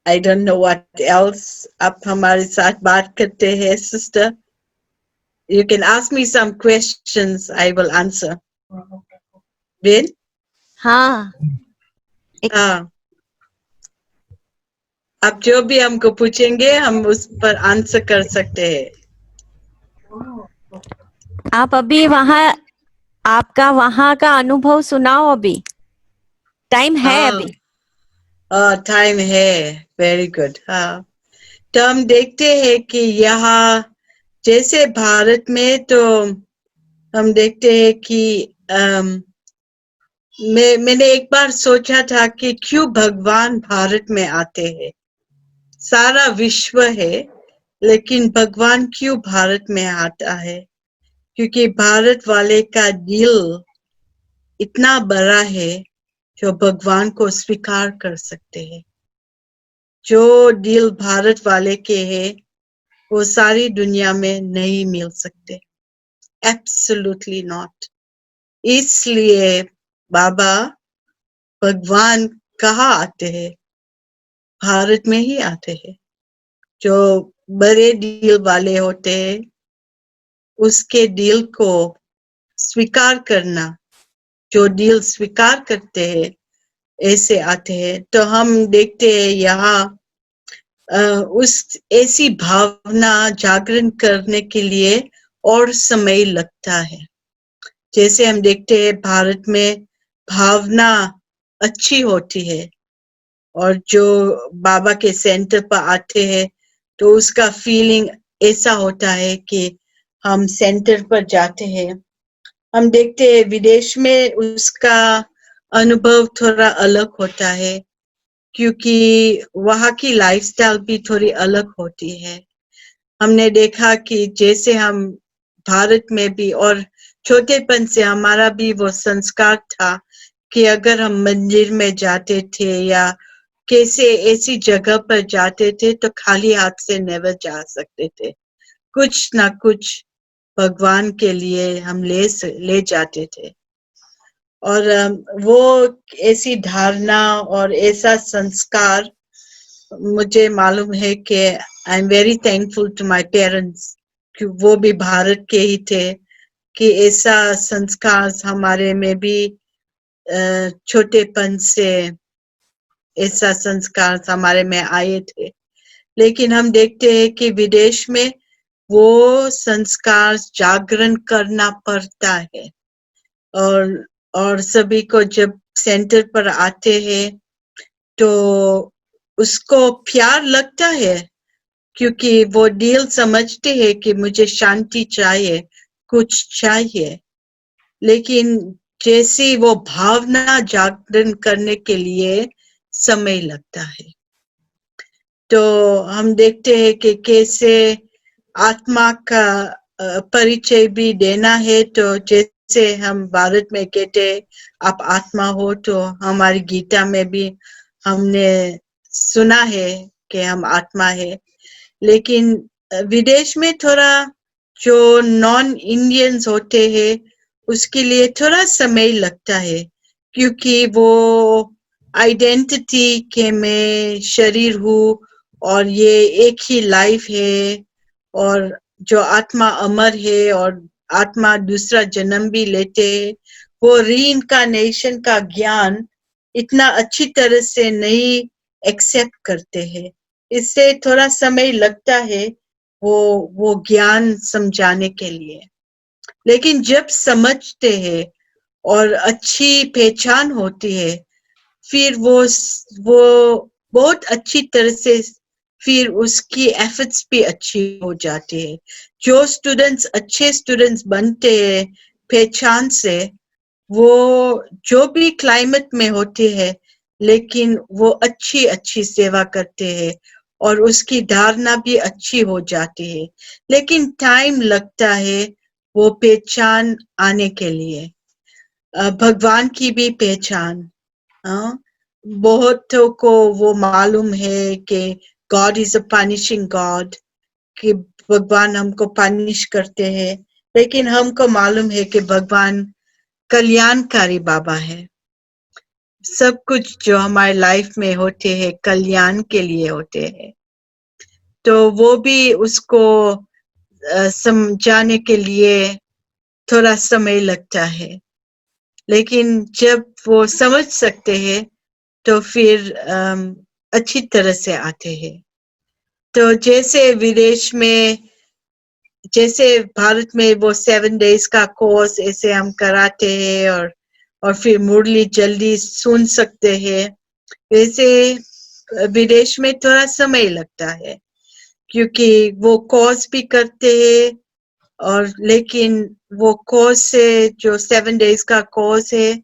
I don't know what else आप हमारे साथ बात करते हैं sister. You can ask me some questions, I will answer. Ben? हाँ हाँ, आप जो भी हमको पूछेंगे हम उस पर आंसर कर सकते हैं। आप अभी वहाँ, आपका वहाँ का अनुभव सुनाओ। अभी टाइम है अभी? टाइम है, वेरी गुड। हाँ, तो हम देखते हैं कि यहाँ जैसे भारत में तो हम देखते हैं कि मैंने एक बार सोचा था कि क्यों भगवान भारत में आते हैं। सारा विश्व है, लेकिन भगवान क्यों भारत में आता है? क्योंकि भारत वाले का दिल इतना बड़ा है जो भगवान को स्वीकार कर सकते हैं। जो दिल भारत वाले के है वो सारी दुनिया में नहीं मिल सकते, एब्सोल्युटली नॉट। इसलिए बाबा भगवान कहाँ आते हैं? भारत में ही आते हैं। जो बड़े दिल वाले होते हैं उसके दिल को स्वीकार करना, जो दिल स्वीकार करते हैं ऐसे आते हैं। तो हम देखते हैं यहाँ उस ऐसी भावना जागरण करने के लिए और समय लगता है। जैसे हम देखते हैं भारत में भावना अच्छी होती है और जो बाबा के सेंटर पर आते हैं तो उसका फीलिंग ऐसा होता है कि हम सेंटर पर जाते हैं। हम देखते हैं विदेश में उसका अनुभव थोड़ा अलग होता है, क्योंकि वहाँ की लाइफस्टाइल भी थोड़ी अलग होती है। हमने देखा कि जैसे हम भारत में भी और छोटेपन से हमारा भी वो संस्कार था कि अगर हम मंदिर में जाते थे या कैसे ऐसी जगह पर जाते थे तो खाली हाथ से नेवर जा सकते थे। कुछ ना कुछ भगवान के लिए हम ले जाते थे। और वो ऐसी धारणा और ऐसा संस्कार मुझे मालूम है कि I am very thankful to my parents कि वो भी भारत के ही थे, कि ऐसा संस्कार हमारे में भी छोटेपन से ऐसा संस्कार हमारे में आए थे। लेकिन हम देखते हैं कि विदेश में वो संस्कार जागरण करना पड़ता है, और सभी को जब सेंटर पर आते हैं तो उसको प्यार लगता है, क्योंकि वो डील समझते हैं कि मुझे शांति चाहिए, कुछ चाहिए। लेकिन जैसी वो भावना जागरण करने के लिए समय लगता है। तो हम देखते हैं कि कैसे आत्मा का परिचय भी देना है। तो जैसे हम भारत में कहते हैं आप आत्मा हो, तो हमारी गीता में भी हमने सुना है कि हम आत्मा है। लेकिन विदेश में थोड़ा जो नॉन इंडियंस होते हैं उसके लिए थोड़ा समय लगता है, क्योंकि वो आइडेंटिटी के मैं शरीर हूँ और ये एक ही लाइफ है, और जो आत्मा अमर है और आत्मा दूसरा जन्म भी लेते हैं, वो रीइंकार्नेशन का ज्ञान इतना अच्छी तरह से नहीं एक्सेप्ट करते हैं। इससे थोड़ा समय लगता है वो ज्ञान समझाने के लिए। लेकिन जब समझते हैं और अच्छी पहचान होती है, फिर वो बहुत अच्छी तरह से फिर उसकी एफर्ट्स भी अच्छी हो जाती है। जो स्टूडेंट्स अच्छे स्टूडेंट्स बनते हैं पहचान से, वो जो भी क्लाइमेट में होते हैं लेकिन वो अच्छी सेवा करते हैं और उसकी धारणा भी अच्छी हो जाती है। लेकिन टाइम लगता है वो पहचान आने के लिए, भगवान की भी पहचान। बहुतों को वो मालूम है कि God is a punishing God, कि भगवान हमको पनिश करते हैं, लेकिन हमको मालूम है कि भगवान कल्याणकारी बाबा है। सब कुछ जो हमारे लाइफ में होते हैं कल्याण के लिए होते हैं। तो वो भी उसको समझाने के लिए थोड़ा समय लगता है, लेकिन जब वो समझ सकते हैं तो फिर अच्छी तरह से आते हैं। तो जैसे विदेश में, जैसे भारत में वो 7 days का कोर्स ऐसे हम कराते हैं और फिर मुरली जल्दी सुन सकते हैं, वैसे विदेश में थोड़ा समय लगता है, क्योंकि वो कोर्स भी करते हैं और लेकिन वो कोर्स से जो 7 days का कोर्स है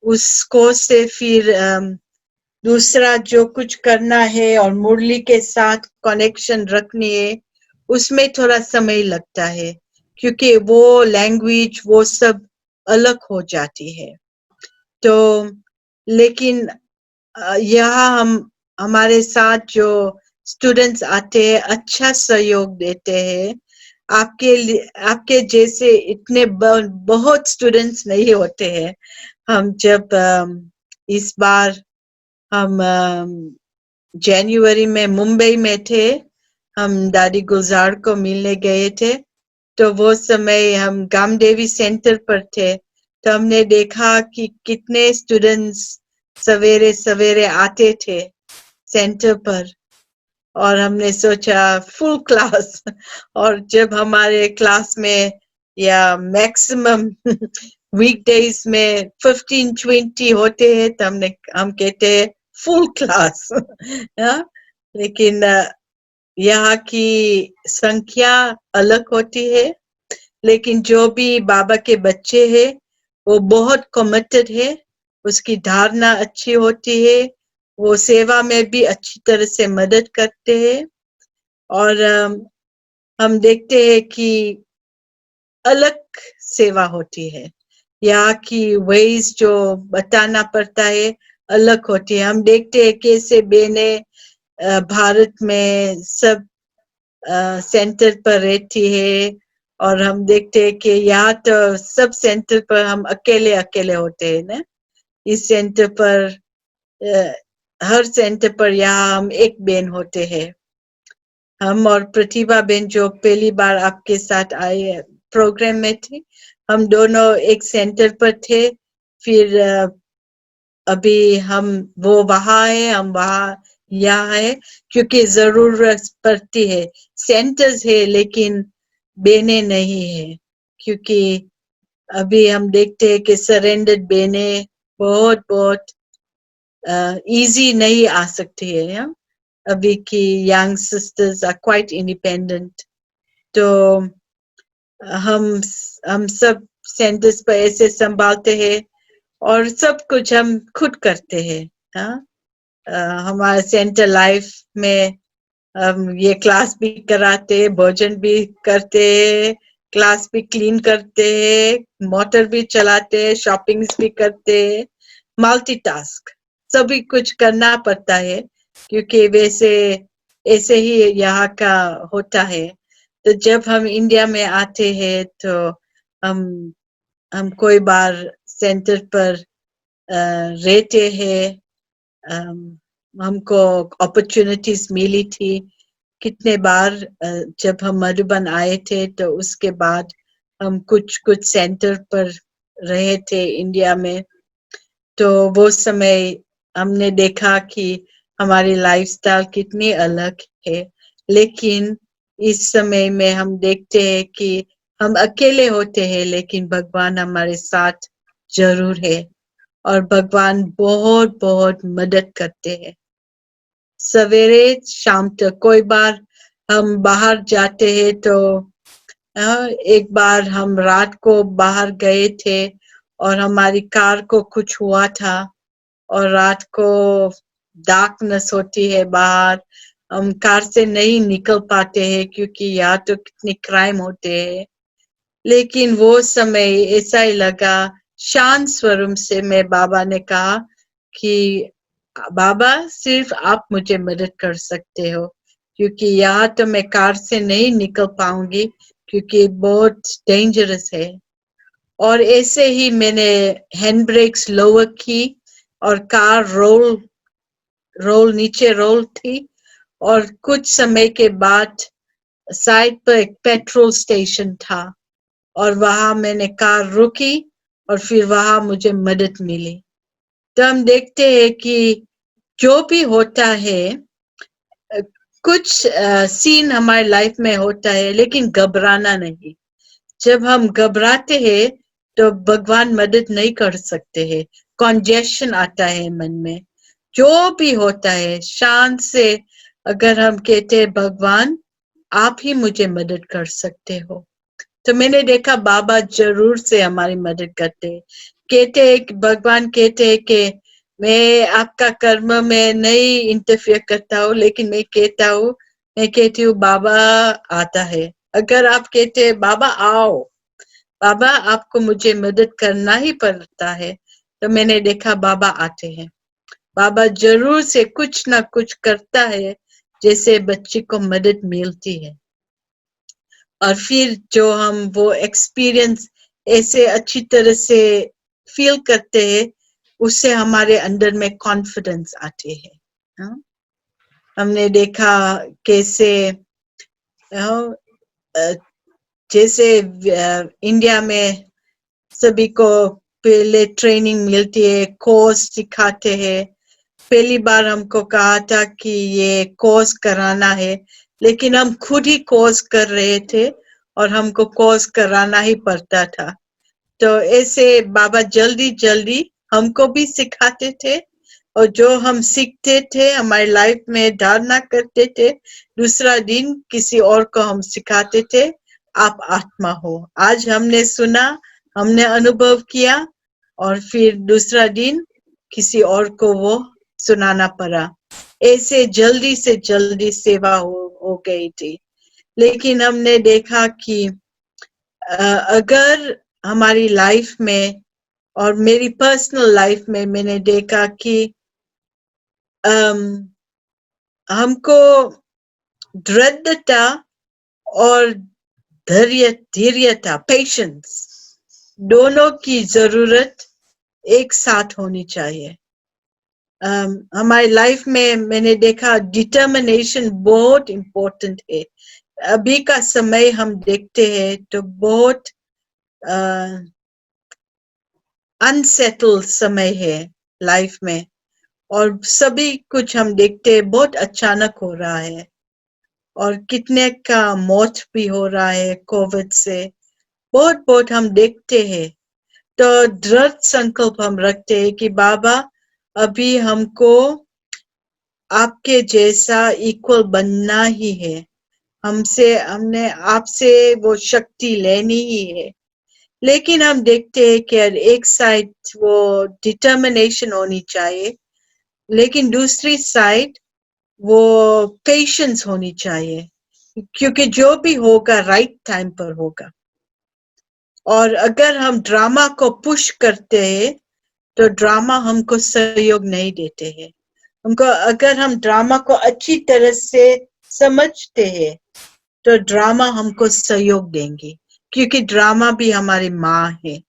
उस कोर्स से फिर दूसरा जो कुछ करना है और मुरली के साथ कनेक्शन रखनी है, उसमें थोड़ा समय लगता है, क्योंकि वो लैंग्वेज वो सब अलग हो जाती है। तो लेकिन यहाँ हमारे साथ जो स्टूडेंट्स आते हैं अच्छा सहयोग देते हैं। आपके जैसे इतने बहुत स्टूडेंट्स नहीं होते हैं। हम जब इस बार हम जनवरी में मुंबई में थे, हम दादी गुलजार को मिलने गए थे, तो वो समय हम गामदेवी सेंटर पर थे। तो हमने देखा कि कितने स्टूडेंट्स सवेरे सवेरे आते थे सेंटर पर, और हमने सोचा फुल क्लास। और जब हमारे क्लास में या मैक्सिमम वीकडेज में 15-20 होते हैं तो हम कहते हैं फुल क्लास। लेकिन यहाँ की संख्या अलग होती है, लेकिन जो भी बाबा के बच्चे हैं वो बहुत कमिटेड है, उसकी धारणा अच्छी होती है, वो सेवा में भी अच्छी तरह से मदद करते हैं। और हम देखते हैं कि अलग सेवा होती है, यहाँ की वेज जो बताना पड़ता है अलग होती है। हम देखते हैं कैसे बहनें भारत में सब सेंटर पर रहती है और हम देखते हैं कि यहाँ तो सब सेंटर पर हम अकेले अकेले होते हैं ना। इस सेंटर पर हर सेंटर पर यहाँ हम एक बहन होते हैं। हम और प्रतिभा बहन जो पहली बार आपके साथ आए प्रोग्राम में थे, हम दोनों एक सेंटर पर थे। फिर अभी हम वो वहाँ है, हम वहाँ यहाँ है, क्योंकि जरूरत पड़ती है। सेंटर्स है लेकिन बहनें नहीं है, क्योंकि अभी हम देखते हैं कि सरेंडर्ड बहनें बहुत बहुत इजी नहीं आ सकती है। अभी की young sisters are quite independent. तो हम सब सेंटर्स पर ऐसे संभालते हैं और सब कुछ हम खुद करते हैं। हमारे सेंटर लाइफ में हम ये क्लास भी कराते, भोजन भी करते, क्लास भी क्लीन करते, मोटर भी चलाते, शॉपिंग्स भी करते, मल्टीटास्क सभी कुछ करना पड़ता है, क्योंकि वैसे ऐसे ही यहाँ का होता है। तो जब हम इंडिया में आते हैं तो हम कोई बार सेंटर पर रहते हैं। हमको अपॉर्चुनिटीज मिली थी कितने बार जब हम मधुबन आए थे, तो उसके बाद हम कुछ कुछ सेंटर पर रहे थे इंडिया में। तो वो समय हमने देखा कि हमारी लाइफस्टाइल कितनी अलग है, लेकिन इस समय में हम देखते हैं कि हम अकेले होते हैं लेकिन भगवान हमारे साथ जरूर है और भगवान बहुत बहुत मदद करते हैं। सवेरे शाम तक कोई बार हम बाहर जाते हैं तो एक बार हम रात को बाहर गए थे और हमारी कार को कुछ हुआ था और रात को डार्कनेस होती है बाहर, हम कार से नहीं निकल पाते हैं क्योंकि यहाँ तो कितने क्राइम होते हैं। लेकिन वो समय ऐसा ही लगा, शांत स्वरूप से मैं बाबा ने कहा कि बाबा सिर्फ आप मुझे मदद कर सकते हो, क्योंकि यहाँ तो मैं कार से नहीं निकल पाऊंगी क्योंकि बहुत डेंजरस है। और ऐसे ही मैंने हैंड ब्रेक्स लोअर की और कार रोल नीचे रोल थी और कुछ समय के बाद साइड पर एक पेट्रोल स्टेशन था और वहां मैंने कार रुकी और फिर वहां मुझे मदद मिली। तो हम देखते हैं कि जो भी होता है, कुछ सीन हमारी लाइफ में होता है लेकिन घबराना नहीं। जब हम घबराते हैं तो भगवान मदद नहीं कर सकते हैं, कॉन्जेशन आता है मन में। जो भी होता है शांत से अगर हम कहते हैं भगवान आप ही मुझे मदद कर सकते हो, तो मैंने देखा बाबा जरूर से हमारी मदद करते हैं। कहते हैं कि भगवान कहते हैं कि मैं आपका कर्म में नहीं इंटरफियर करता हूँ, लेकिन मैं कहती हूँ बाबा आता है। अगर आप कहते हैं बाबा आओ, बाबा आपको मुझे मदद करना ही पड़ता है, तो मैंने देखा बाबा आते हैं। बाबा जरूर से कुछ ना कुछ करता है जैसे बच्चे को मदद मिलती है। और फिर जो हम वो एक्सपीरियंस ऐसे अच्छी तरह से फील करते हैं, उससे हमारे अंदर में कॉन्फिडेंस आते हैं। हमने देखा कैसे जैसे इंडिया में सभी को पहले ट्रेनिंग मिलती है, कोर्स सिखाते हैं। पहली बार हमको कहा था कि ये कोर्स कराना है, लेकिन हम खुद ही कोर्स कर रहे थे और हमको कोर्स कराना ही पड़ता था। तो ऐसे बाबा जल्दी जल्दी हमको भी सिखाते थे और जो हम सीखते थे हमारी लाइफ में धारणा करते थे, दूसरा दिन किसी और को हम सिखाते थे आप आत्मा हो। आज हमने सुना, हमने अनुभव किया और फिर दूसरा दिन किसी और को वो सुनाना पड़ा। ऐसे जल्दी से जल्दी सेवा हो गई थी। लेकिन हमने देखा कि अगर हमारी लाइफ में और मेरी पर्सनल लाइफ में मैंने देखा कि हमको दृढ़ता और धैर्यता, पेशेंस, दोनों की जरूरत एक साथ होनी चाहिए। हमारी लाइफ में मैंने देखा डिटर्मिनेशन बहुत इम्पोर्टेंट है। अभी का समय हम देखते हैं तो बहुत अनसेटल्ड समय है लाइफ में, और सभी कुछ हम देखते हैं बहुत अचानक हो रहा है, और कितने का मौत भी हो रहा है कोविड से, बहुत बहुत हम देखते हैं। तो दृढ़ संकल्प हम रखते हैं कि बाबा अभी हमको आपके जैसा इक्वल बनना ही है, हमने आपसे वो शक्ति लेनी ही है। लेकिन हम देखते हैं कि एक साइड वो डिटर्मिनेशन होनी चाहिए, लेकिन दूसरी साइड वो पेशेंस होनी चाहिए, क्योंकि जो भी होगा राइट टाइम पर होगा। और अगर हम ड्रामा को पुश करते हैं तो ड्रामा हमको सहयोग नहीं देते हैं। हमको, अगर हम ड्रामा को अच्छी तरह से समझते हैं तो ड्रामा हमको सहयोग देंगे, क्योंकि ड्रामा भी हमारी माँ है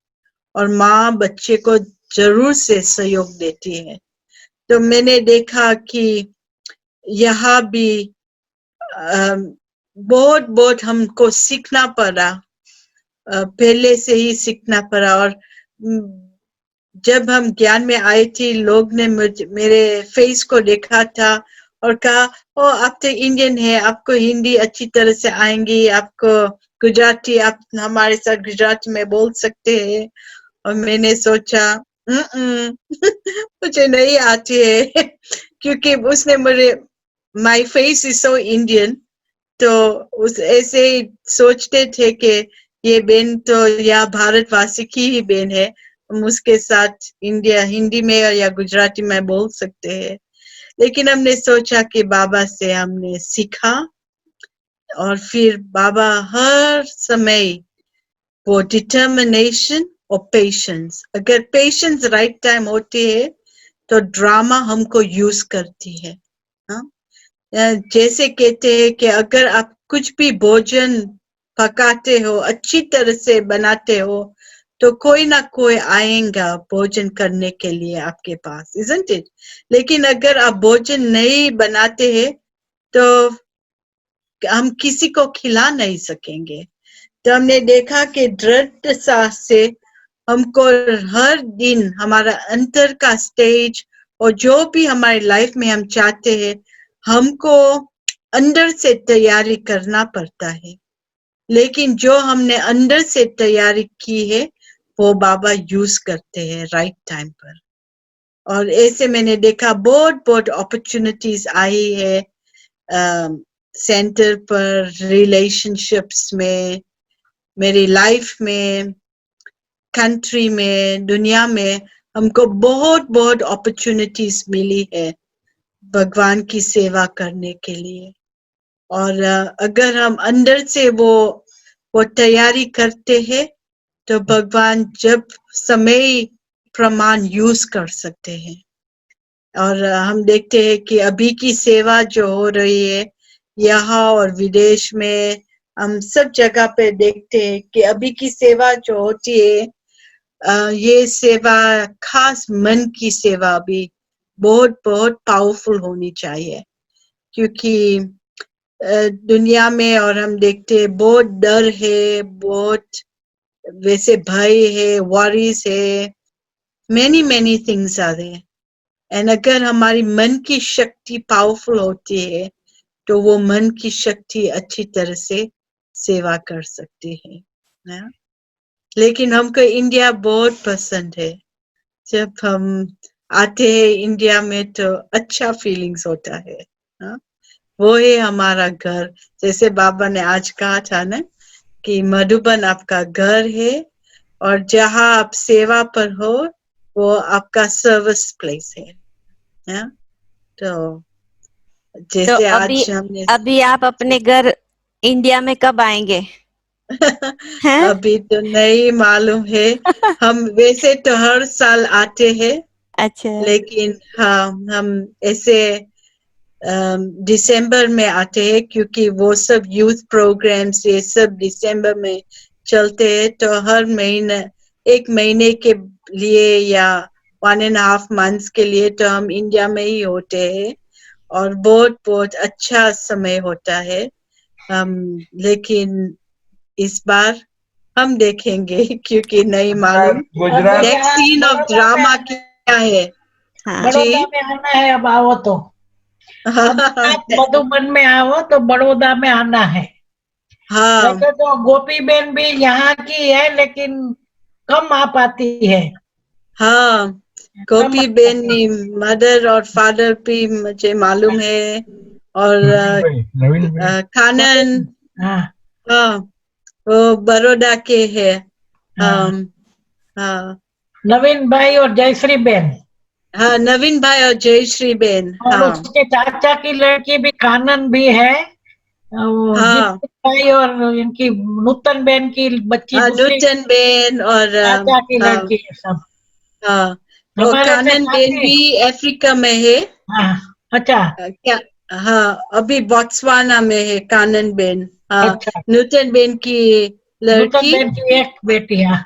और माँ बच्चे को जरूर से सहयोग देती है। तो मैंने देखा कि यहाँ भी बहुत बहुत हमको सीखना पड़ा, पहले से ही सीखना पड़ा। और जब हम ज्ञान में आए थे, लोग ने मेरे फेस को देखा था और कहा, ओ आप तो इंडियन है, आपको हिंदी अच्छी तरह से आएंगी, आपको गुजराती, आप हमारे साथ गुजराती में बोल सकते हैं। और मैंने सोचा मुझे नहीं आती है क्योंकि उसने मुझे, my face is so Indian, तो उस ऐसे ही सोचते थे कि ये बहन तो या भारतवासी की ही बहन है, हम उसके साथ हिंदी में या गुजराती में बोल सकते हैं। लेकिन हमने सोचा कि बाबा से हमने सीखा, और फिर बाबा हर समय वो डिटर्मिनेशन और पेशेंस, अगर पेशेंस राइट टाइम होती है तो ड्रामा हमको यूज करती है। हाँ? जैसे कहते हैं कि अगर आप कुछ भी भोजन पकाते हो, अच्छी तरह से बनाते हो, तो कोई ना कोई आएगा भोजन करने के लिए आपके पास, isn't it? लेकिन अगर आप भोजन नहीं बनाते हैं तो हम किसी को खिला नहीं सकेंगे। तो हमने देखा कि दृढ़ता से हमको हर दिन हमारा अंतर का स्टेज और जो भी हमारी लाइफ में हम चाहते हैं, हमको अंदर से तैयारी करना पड़ता है। लेकिन जो हमने अंदर से तैयारी की है वो बाबा यूज करते हैं राइट टाइम पर। और ऐसे मैंने देखा बहुत बहुत अपॉर्चुनिटीज आई है सेंटर पर, रिलेशनशिप्स में, मेरी लाइफ में, कंट्री में, दुनिया में हमको बहुत बहुत अपॉर्चुनिटीज मिली है भगवान की सेवा करने के लिए। और अगर हम अंदर से वो तैयारी करते हैं तो भगवान जब समय प्रमाण यूज कर सकते हैं। और हम देखते हैं कि अभी की सेवा जो हो रही है यहाँ और विदेश में, हम सब जगह पे देखते हैं कि अभी की सेवा जो होती है, ये सेवा खास मन की सेवा भी बहुत बहुत पावरफुल होनी चाहिए, क्योंकि दुनिया में और हम देखते हैं बहुत डर है, बहुत वैसे भय है, वरीज है, many things are there। And अगर हमारी मन की शक्ति पावरफुल होती है तो वो मन की शक्ति अच्छी तरह से सेवा कर सकती है। लेकिन हमको इंडिया बहुत पसंद है, जब हम आते हैं इंडिया में तो अच्छा फीलिंग्स होता है। वो है हमारा घर। जैसे बाबा ने आज कहा था ना कि मधुबन आपका घर है और जहाँ आप सेवा पर हो वो आपका सर्विस प्लेस है। तो जैसे तो आज हमने अभी आप अपने घर इंडिया में कब आएंगे? हैं? अभी तो नहीं मालूम है। हम वैसे तो हर साल आते हैं, अच्छा। लेकिन हाँ, हम ऐसे दिसंबर में आते हैं, क्योंकि वो सब यूथ प्रोग्राम्स ये सब दिसंबर में चलते हैं। तो हर महीने 1 महीने के लिए या 1.5 months के लिए तो हम इंडिया में ही होते हैं, और बहुत बहुत अच्छा समय होता है। लेकिन इस बार हम देखेंगे क्योंकि नहीं मालूम Gujarat next scene of drama क्या है। हाँ बड़ौदा में आना है, अब आओ तो आप मधुबन में आओ तो बड़ौदा में आना है। हाँ वैसे तो गोपी बेन भी यहाँ की है, लेकिन कम आ पाती है। हाँ, गोपी बेनी मदर और फादर भी मुझे मालूम है, और नवीन भाई कानन, हाँ हाँ वो बड़ौदा के है। हाँ, हाँ नवीन भाई और जयश्री बेन, हाँ, नवीन भाई और जयश्री बेन। और हाँ उसके चाचा की लड़की भी कानन भी है। वो हाँ जीतू भाई और इनकी नूतन बेन की बच्ची हाँ, दूसरी नूतन बेन और चाचा की हाँ लड़की है सब। हाँ, वो हमारे से कानन बेन काफी। भी अफ्रीका में है। हाँ अच्छा क्या? हाँ, अभी बोत्सवाना में है कानन बेन। हाँ, अच्छा, नूतन बेन की नूतन लड़की, बेन की एक बेटी है,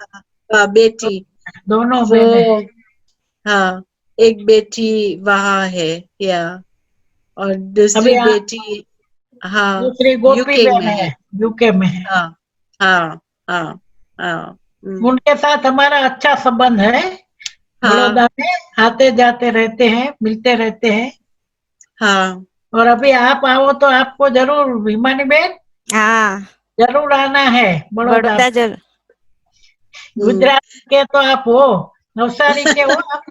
बेटी, दोनों वो बहनें। हाँ, एक बेटी वहाँ है, या और अभी दूसरी बेटी हाँ दूसरी गोपी यूके बेन में है, है। यूके में है। हाँ हाँ हाँ हाँ उनके साथ हमारा अच्छा संबंध है। हाँ बड़ौदा में आते जाते रहते हैं, मिलते रहते हैं। हाँ और अभी आप आओ तो आपको जरूर, भीमानी बेन हाँ, जरूर आना है बड़ौदा। बड़ौदा जरूर। गुजरात के तो आप हो, नवसारी के हो आप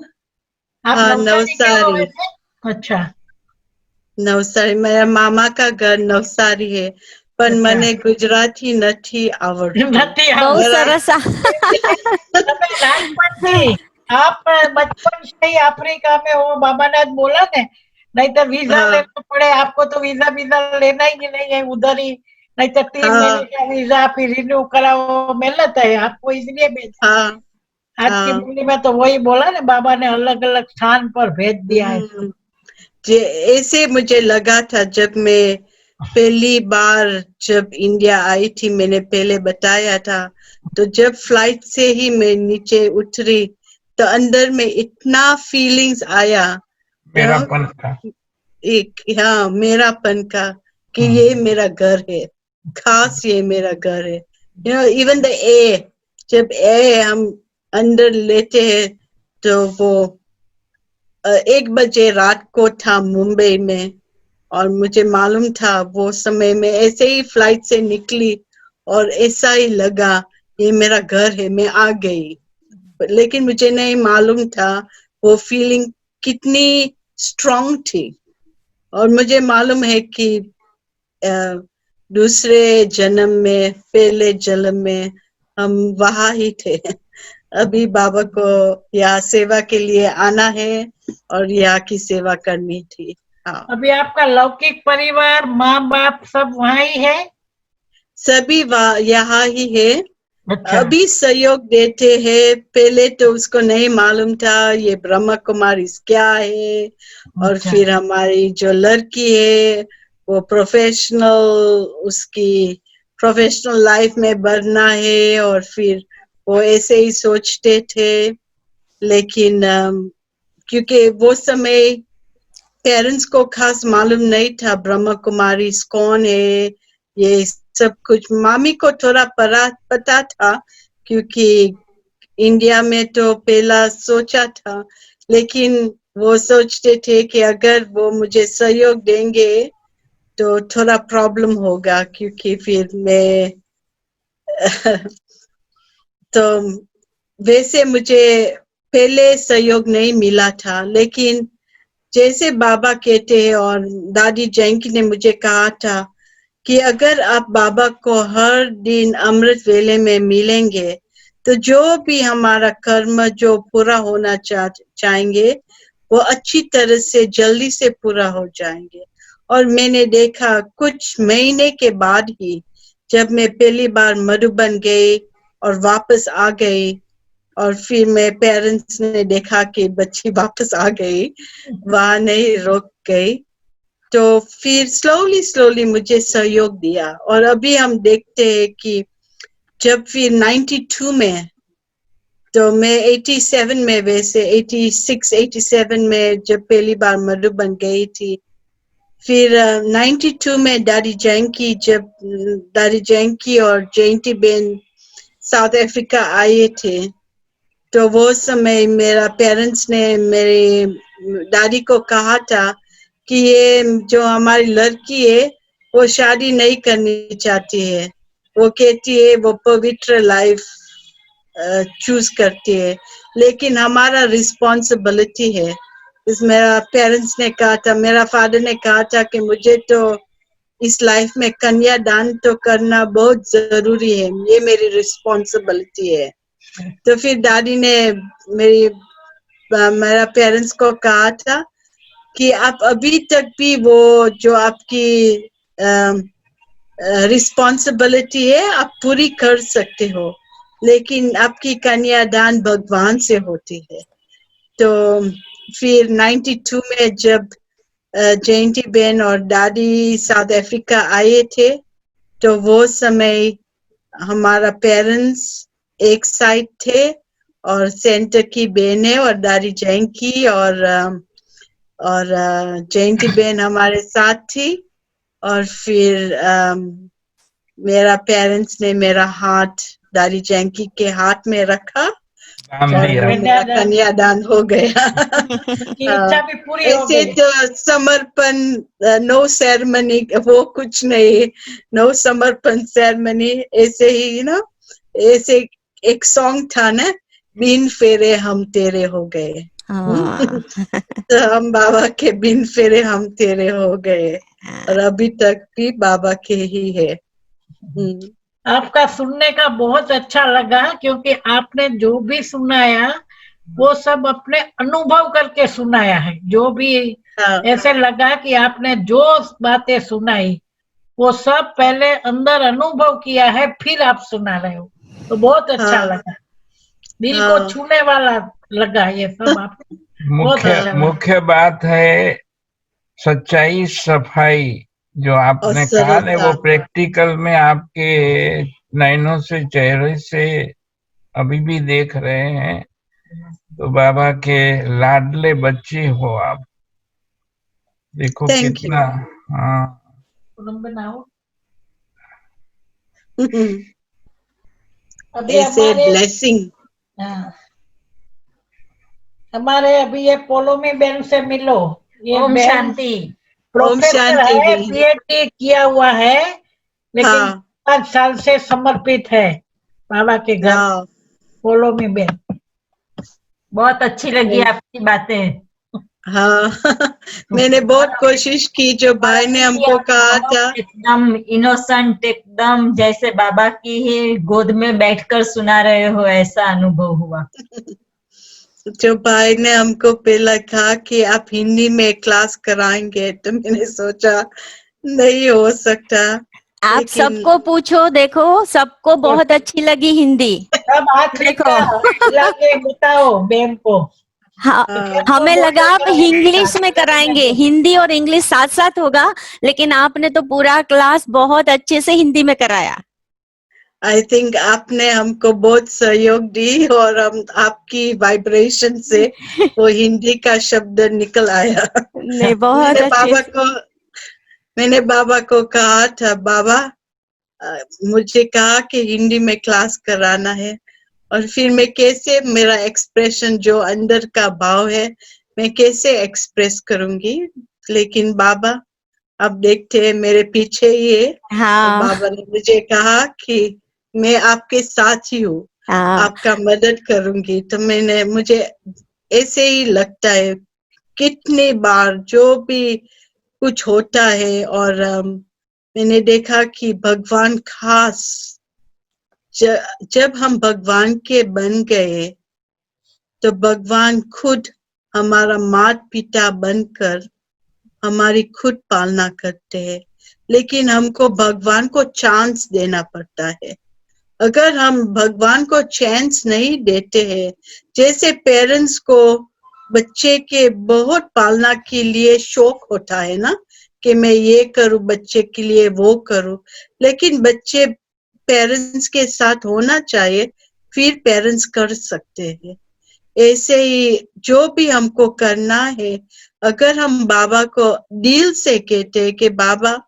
हाँ, नवसारी के हो नवसारी, वैसे? अच्छा नवसारी मेरा मामा का घर नवसारी है, पर अच्छा। મને ગુજરાતી નથી આવડતું। નથી બહુ जरा સરસ તમે નાનપણથી आप बचपन से ही अफ्रीका में हो, बाबा ने आज बोला ने, नहीं तो वीजा हाँ लेना पड़े आपको, तो वीजा वीजा लेना ही नहीं है उधर ही, नहीं तो 3 महीने हाँ का वीजा फिर रिन्यू कराओ, मेहनत है आपको, इसलिए भेजा। हाँ आज की हाँ बोली में तो वही बोला ना, बाबा ने अलग अलग स्थान पर भेज दिया है। हम्म, ऐसे मुझे लगा था जब मैं पहली बार जब इंडिया आई थी, मैंने पहले बताया था, तो जब फ्लाइट से ही मैं नीचे उतरी तो अंदर में इतना फीलिंग्स आया, मेरा पंथ का एक हाँ मेरापन का, कि ये मेरा घर है, खास ये मेरा घर है। इवन द एयर, जब एयर हम अंदर लेते हैं तो वो 1 बजे रात को था मुंबई में, और मुझे मालूम था वो समय में ऐसे ही फ्लाइट से निकली और ऐसा ही लगा ये मेरा घर है, मैं आ गई। लेकिन मुझे नहीं मालूम था वो फीलिंग कितनी स्ट्रांग थी। और मुझे मालूम है कि दूसरे जन्म में, पहले जन्म में हम वहाँ ही थे। अभी बाबा को यहाँ सेवा के लिए आना है और यहाँ की सेवा करनी थी। हाँ, अभी आपका लौकिक परिवार, माँ बाप सब वहाँ ही है? सभी यहाँ ही है। अच्छा अभी सहयोग देते हैं, पहले तो उसको नहीं मालूम था ये ब्रह्मा कुमारी क्या है। और अच्छा फिर हमारी जो लड़की है वो उसकी प्रोफेशनल लाइफ में बढ़ना है, और फिर वो ऐसे ही सोचते थे। लेकिन क्योंकि वो समय पेरेंट्स को खास मालूम नहीं था ब्रह्मा कुमारी कौन है, ये सब कुछ मामी को थोड़ा पता था, क्योंकि इंडिया में तो पहला सोचा था। लेकिन वो सोचते थे कि अगर वो मुझे सहयोग देंगे तो थोड़ा प्रॉब्लम होगा, क्योंकि फिर मैं तो वैसे मुझे पहले सहयोग नहीं मिला था। लेकिन जैसे बाबा कहते हैं और दादी जैंकी ने मुझे कहा था कि अगर आप बाबा को हर दिन अमृत वेले में मिलेंगे तो जो भी हमारा कर्म जो पूरा होना चाहेंगे वो अच्छी तरह से जल्दी से पूरा हो जाएंगे। और मैंने देखा कुछ महीने के बाद ही, जब मैं पहली बार मधुबन गई और वापस आ गई, और फिर मेरे पेरेंट्स ने देखा कि बच्ची वापस आ गई, वहां नहीं रुक गई, तो फिर स्लोली मुझे सहयोग दिया। और अभी हम देखते हैं कि जब फिर 92 में, तो मैं 87 में, वैसे 86-87 में जब पहली बार मधुबन गई थी, फिर 92 में दादी जैंकी और जयंती बेन साउथ अफ्रीका आए थे, तो वो समय मेरा पेरेंट्स ने मेरी दादी को कहा था कि ये जो हमारी लड़की है वो शादी नहीं करनी चाहती है, वो कहती है वो पवित्र लाइफ चूज करती है, लेकिन हमारा रिस्पॉन्सिबिलिटी है। इस मेरा पेरेंट्स ने कहा था, मेरा फादर ने कहा था कि मुझे तो इस लाइफ में कन्यादान तो करना बहुत जरूरी है, ये मेरी रिस्पॉन्सिबिलिटी है। तो फिर दादी ने मेरा पेरेंट्स को कहा था कि आप अभी तक भी वो जो आपकी रिस्पॉन्सिबिलिटी है आप पूरी कर सकते हो, लेकिन आपकी कन्यादान भगवान से होती है। तो फिर 92 में जब जयंती बेन और दादी साउथ अफ्रीका आए थे, तो वो समय हमारा पेरेंट्स एक साइड थे और सेंटर की बहनें और दादी जैंकी और जयंती बेन हमारे साथ थी। और फिर मेरा पेरेंट्स ने मेरा हाथ दादी जैंकी के हाथ में रखा दान और दिया। मेरा कन्यादान हो गया। की इच्छा भी पूरी हो ऐसे गई। तो समर्पण, नो सेरेमनी, वो कुछ नहीं, नो समर्पण सेरेमनी, ऐसे ही ऐसे एक सॉन्ग था ना, बिन फेरे हम तेरे हो गए। तो हम बाबा के बिन फेरे हम तेरे हो गए, और अभी तक भी बाबा के ही है। आपका सुनने का बहुत अच्छा लगा, क्योंकि आपने जो भी सुनाया वो सब अपने अनुभव करके सुनाया है। जो भी ऐसे लगा कि आपने जो बातें सुनाई वो सब पहले अंदर अनुभव किया है, फिर आप सुना रहे हो, तो बहुत अच्छा लगा, दिल को छूने वाला लगा ये सब। आप मुख्य बात है सच्चाई, सफाई, जो आपने कहा ना वो प्रैक्टिकल में आपके नैनों से, चेहरे से अभी भी देख रहे हैं। तो बाबा के लाडले बच्चे हो आप, देखो कितना। हाँ, अभी ब्लेसिंग। हमारे अभी ये पोलोमी बेन से मिलो, ये ओम शांति। प्रोफेसर है, पीएचडी किया हुआ है, लेकिन 5 साल से समर्पित है बाबा के घर। पोलोमी बेन, बहुत अच्छी लगी आपकी बातें। मैंने बहुत कोशिश की, जो भाई ने हमको कहा था, एकदम इनोसेंट, एकदम जैसे बाबा की ही गोद में बैठकर सुना रहे हो, ऐसा अनुभव हुआ। जो भाई ने हमको पहला कहा कि आप हिंदी में क्लास कराएंगे, तो मैंने सोचा नहीं हो सकता। आप सबको पूछो, देखो सबको बहुत अच्छी लगी हिंदी। सब हाथ देखो, बताओ बेन को। हाँ, हमें लगा आप इंग्लिश में कराएंगे, हिंदी और इंग्लिश साथ साथ होगा, लेकिन आपने तो पूरा क्लास बहुत अच्छे से हिंदी में कराया। आई थिंक आपने हमको बहुत सहयोग दी, और हम आपकी वाइब्रेशन से वो हिंदी का शब्द निकल आया। नहीं, बहुत मैंने बाबा को कहा था, बाबा मुझे कहा कि हिंदी में क्लास कराना है, और फिर मैं कैसे मेरा एक्सप्रेशन, जो अंदर का भाव है, मैं कैसे एक्सप्रेस करूंगी। लेकिन बाबा अब देखते हैं, मेरे पीछे ही है। तो बाबा ने मुझे कहा कि मैं आपके साथ ही हूँ, आपका मदद करूंगी। तो मुझे ऐसे ही लगता है, कितनी बार जो भी कुछ होता है, और मैंने देखा कि भगवान खास, जब हम भगवान के बन गए, तो भगवान खुद हमारा माता पिता बनकर हमारी खुद पालना करते हैं। लेकिन हमको भगवान को चांस देना पड़ता है। अगर हम भगवान को चांस नहीं देते हैं, जैसे पेरेंट्स को बच्चे के बहुत पालना के लिए शौक होता है ना, कि मैं ये करूं बच्चे के लिए, वो करूं, लेकिन बच्चे पेरेंट्स के साथ होना चाहिए, फिर पेरेंट्स कर सकते हैं। ऐसे ही जो भी हमको करना है, अगर हम बाबा को दिल से कहते हैं कि बाबा,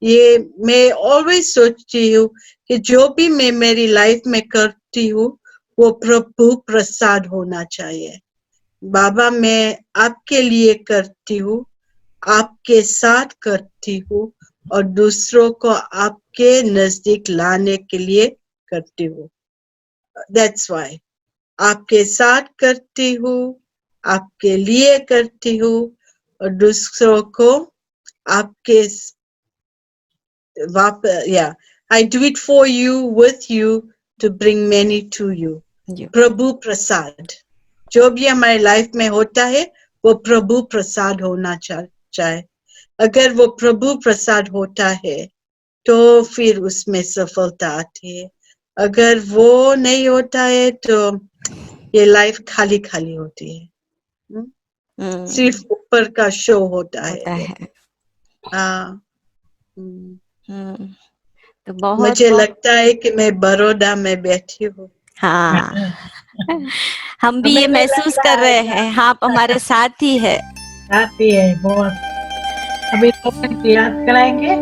ये मैं ऑलवेज सोचती हूँ कि जो भी मैं मेरी लाइफ में करती हूँ वो प्रभु प्रसाद होना चाहिए। बाबा, मैं आपके लिए करती हूँ, आपके साथ करती हूँ और दूसरों को आपके नजदीक लाने के लिए करती हूँ। That's why आपके साथ करती हूँ, आपके लिए करती हूँ और दूसरों को आपके I do it for you, with you, to bring many to you. प्रभु प्रसाद जो भी हमारी लाइफ में होता है वो प्रभु प्रसाद होना चाहिए। अगर वो प्रभु प्रसाद होता है तो फिर उसमें सफलता आती है। अगर वो नहीं होता है तो ये लाइफ खाली खाली होती है। सिर्फ ऊपर का शो होता है। हाँ। तो बहुत मुझे लगता है कि मैं बड़ौदा में बैठी हूँ। हाँ, हम भी ये महसूस कर रहे हैं, आप हमारे साथ ही है। साथ ही है बहुत। अभी तो याद कराएंगे।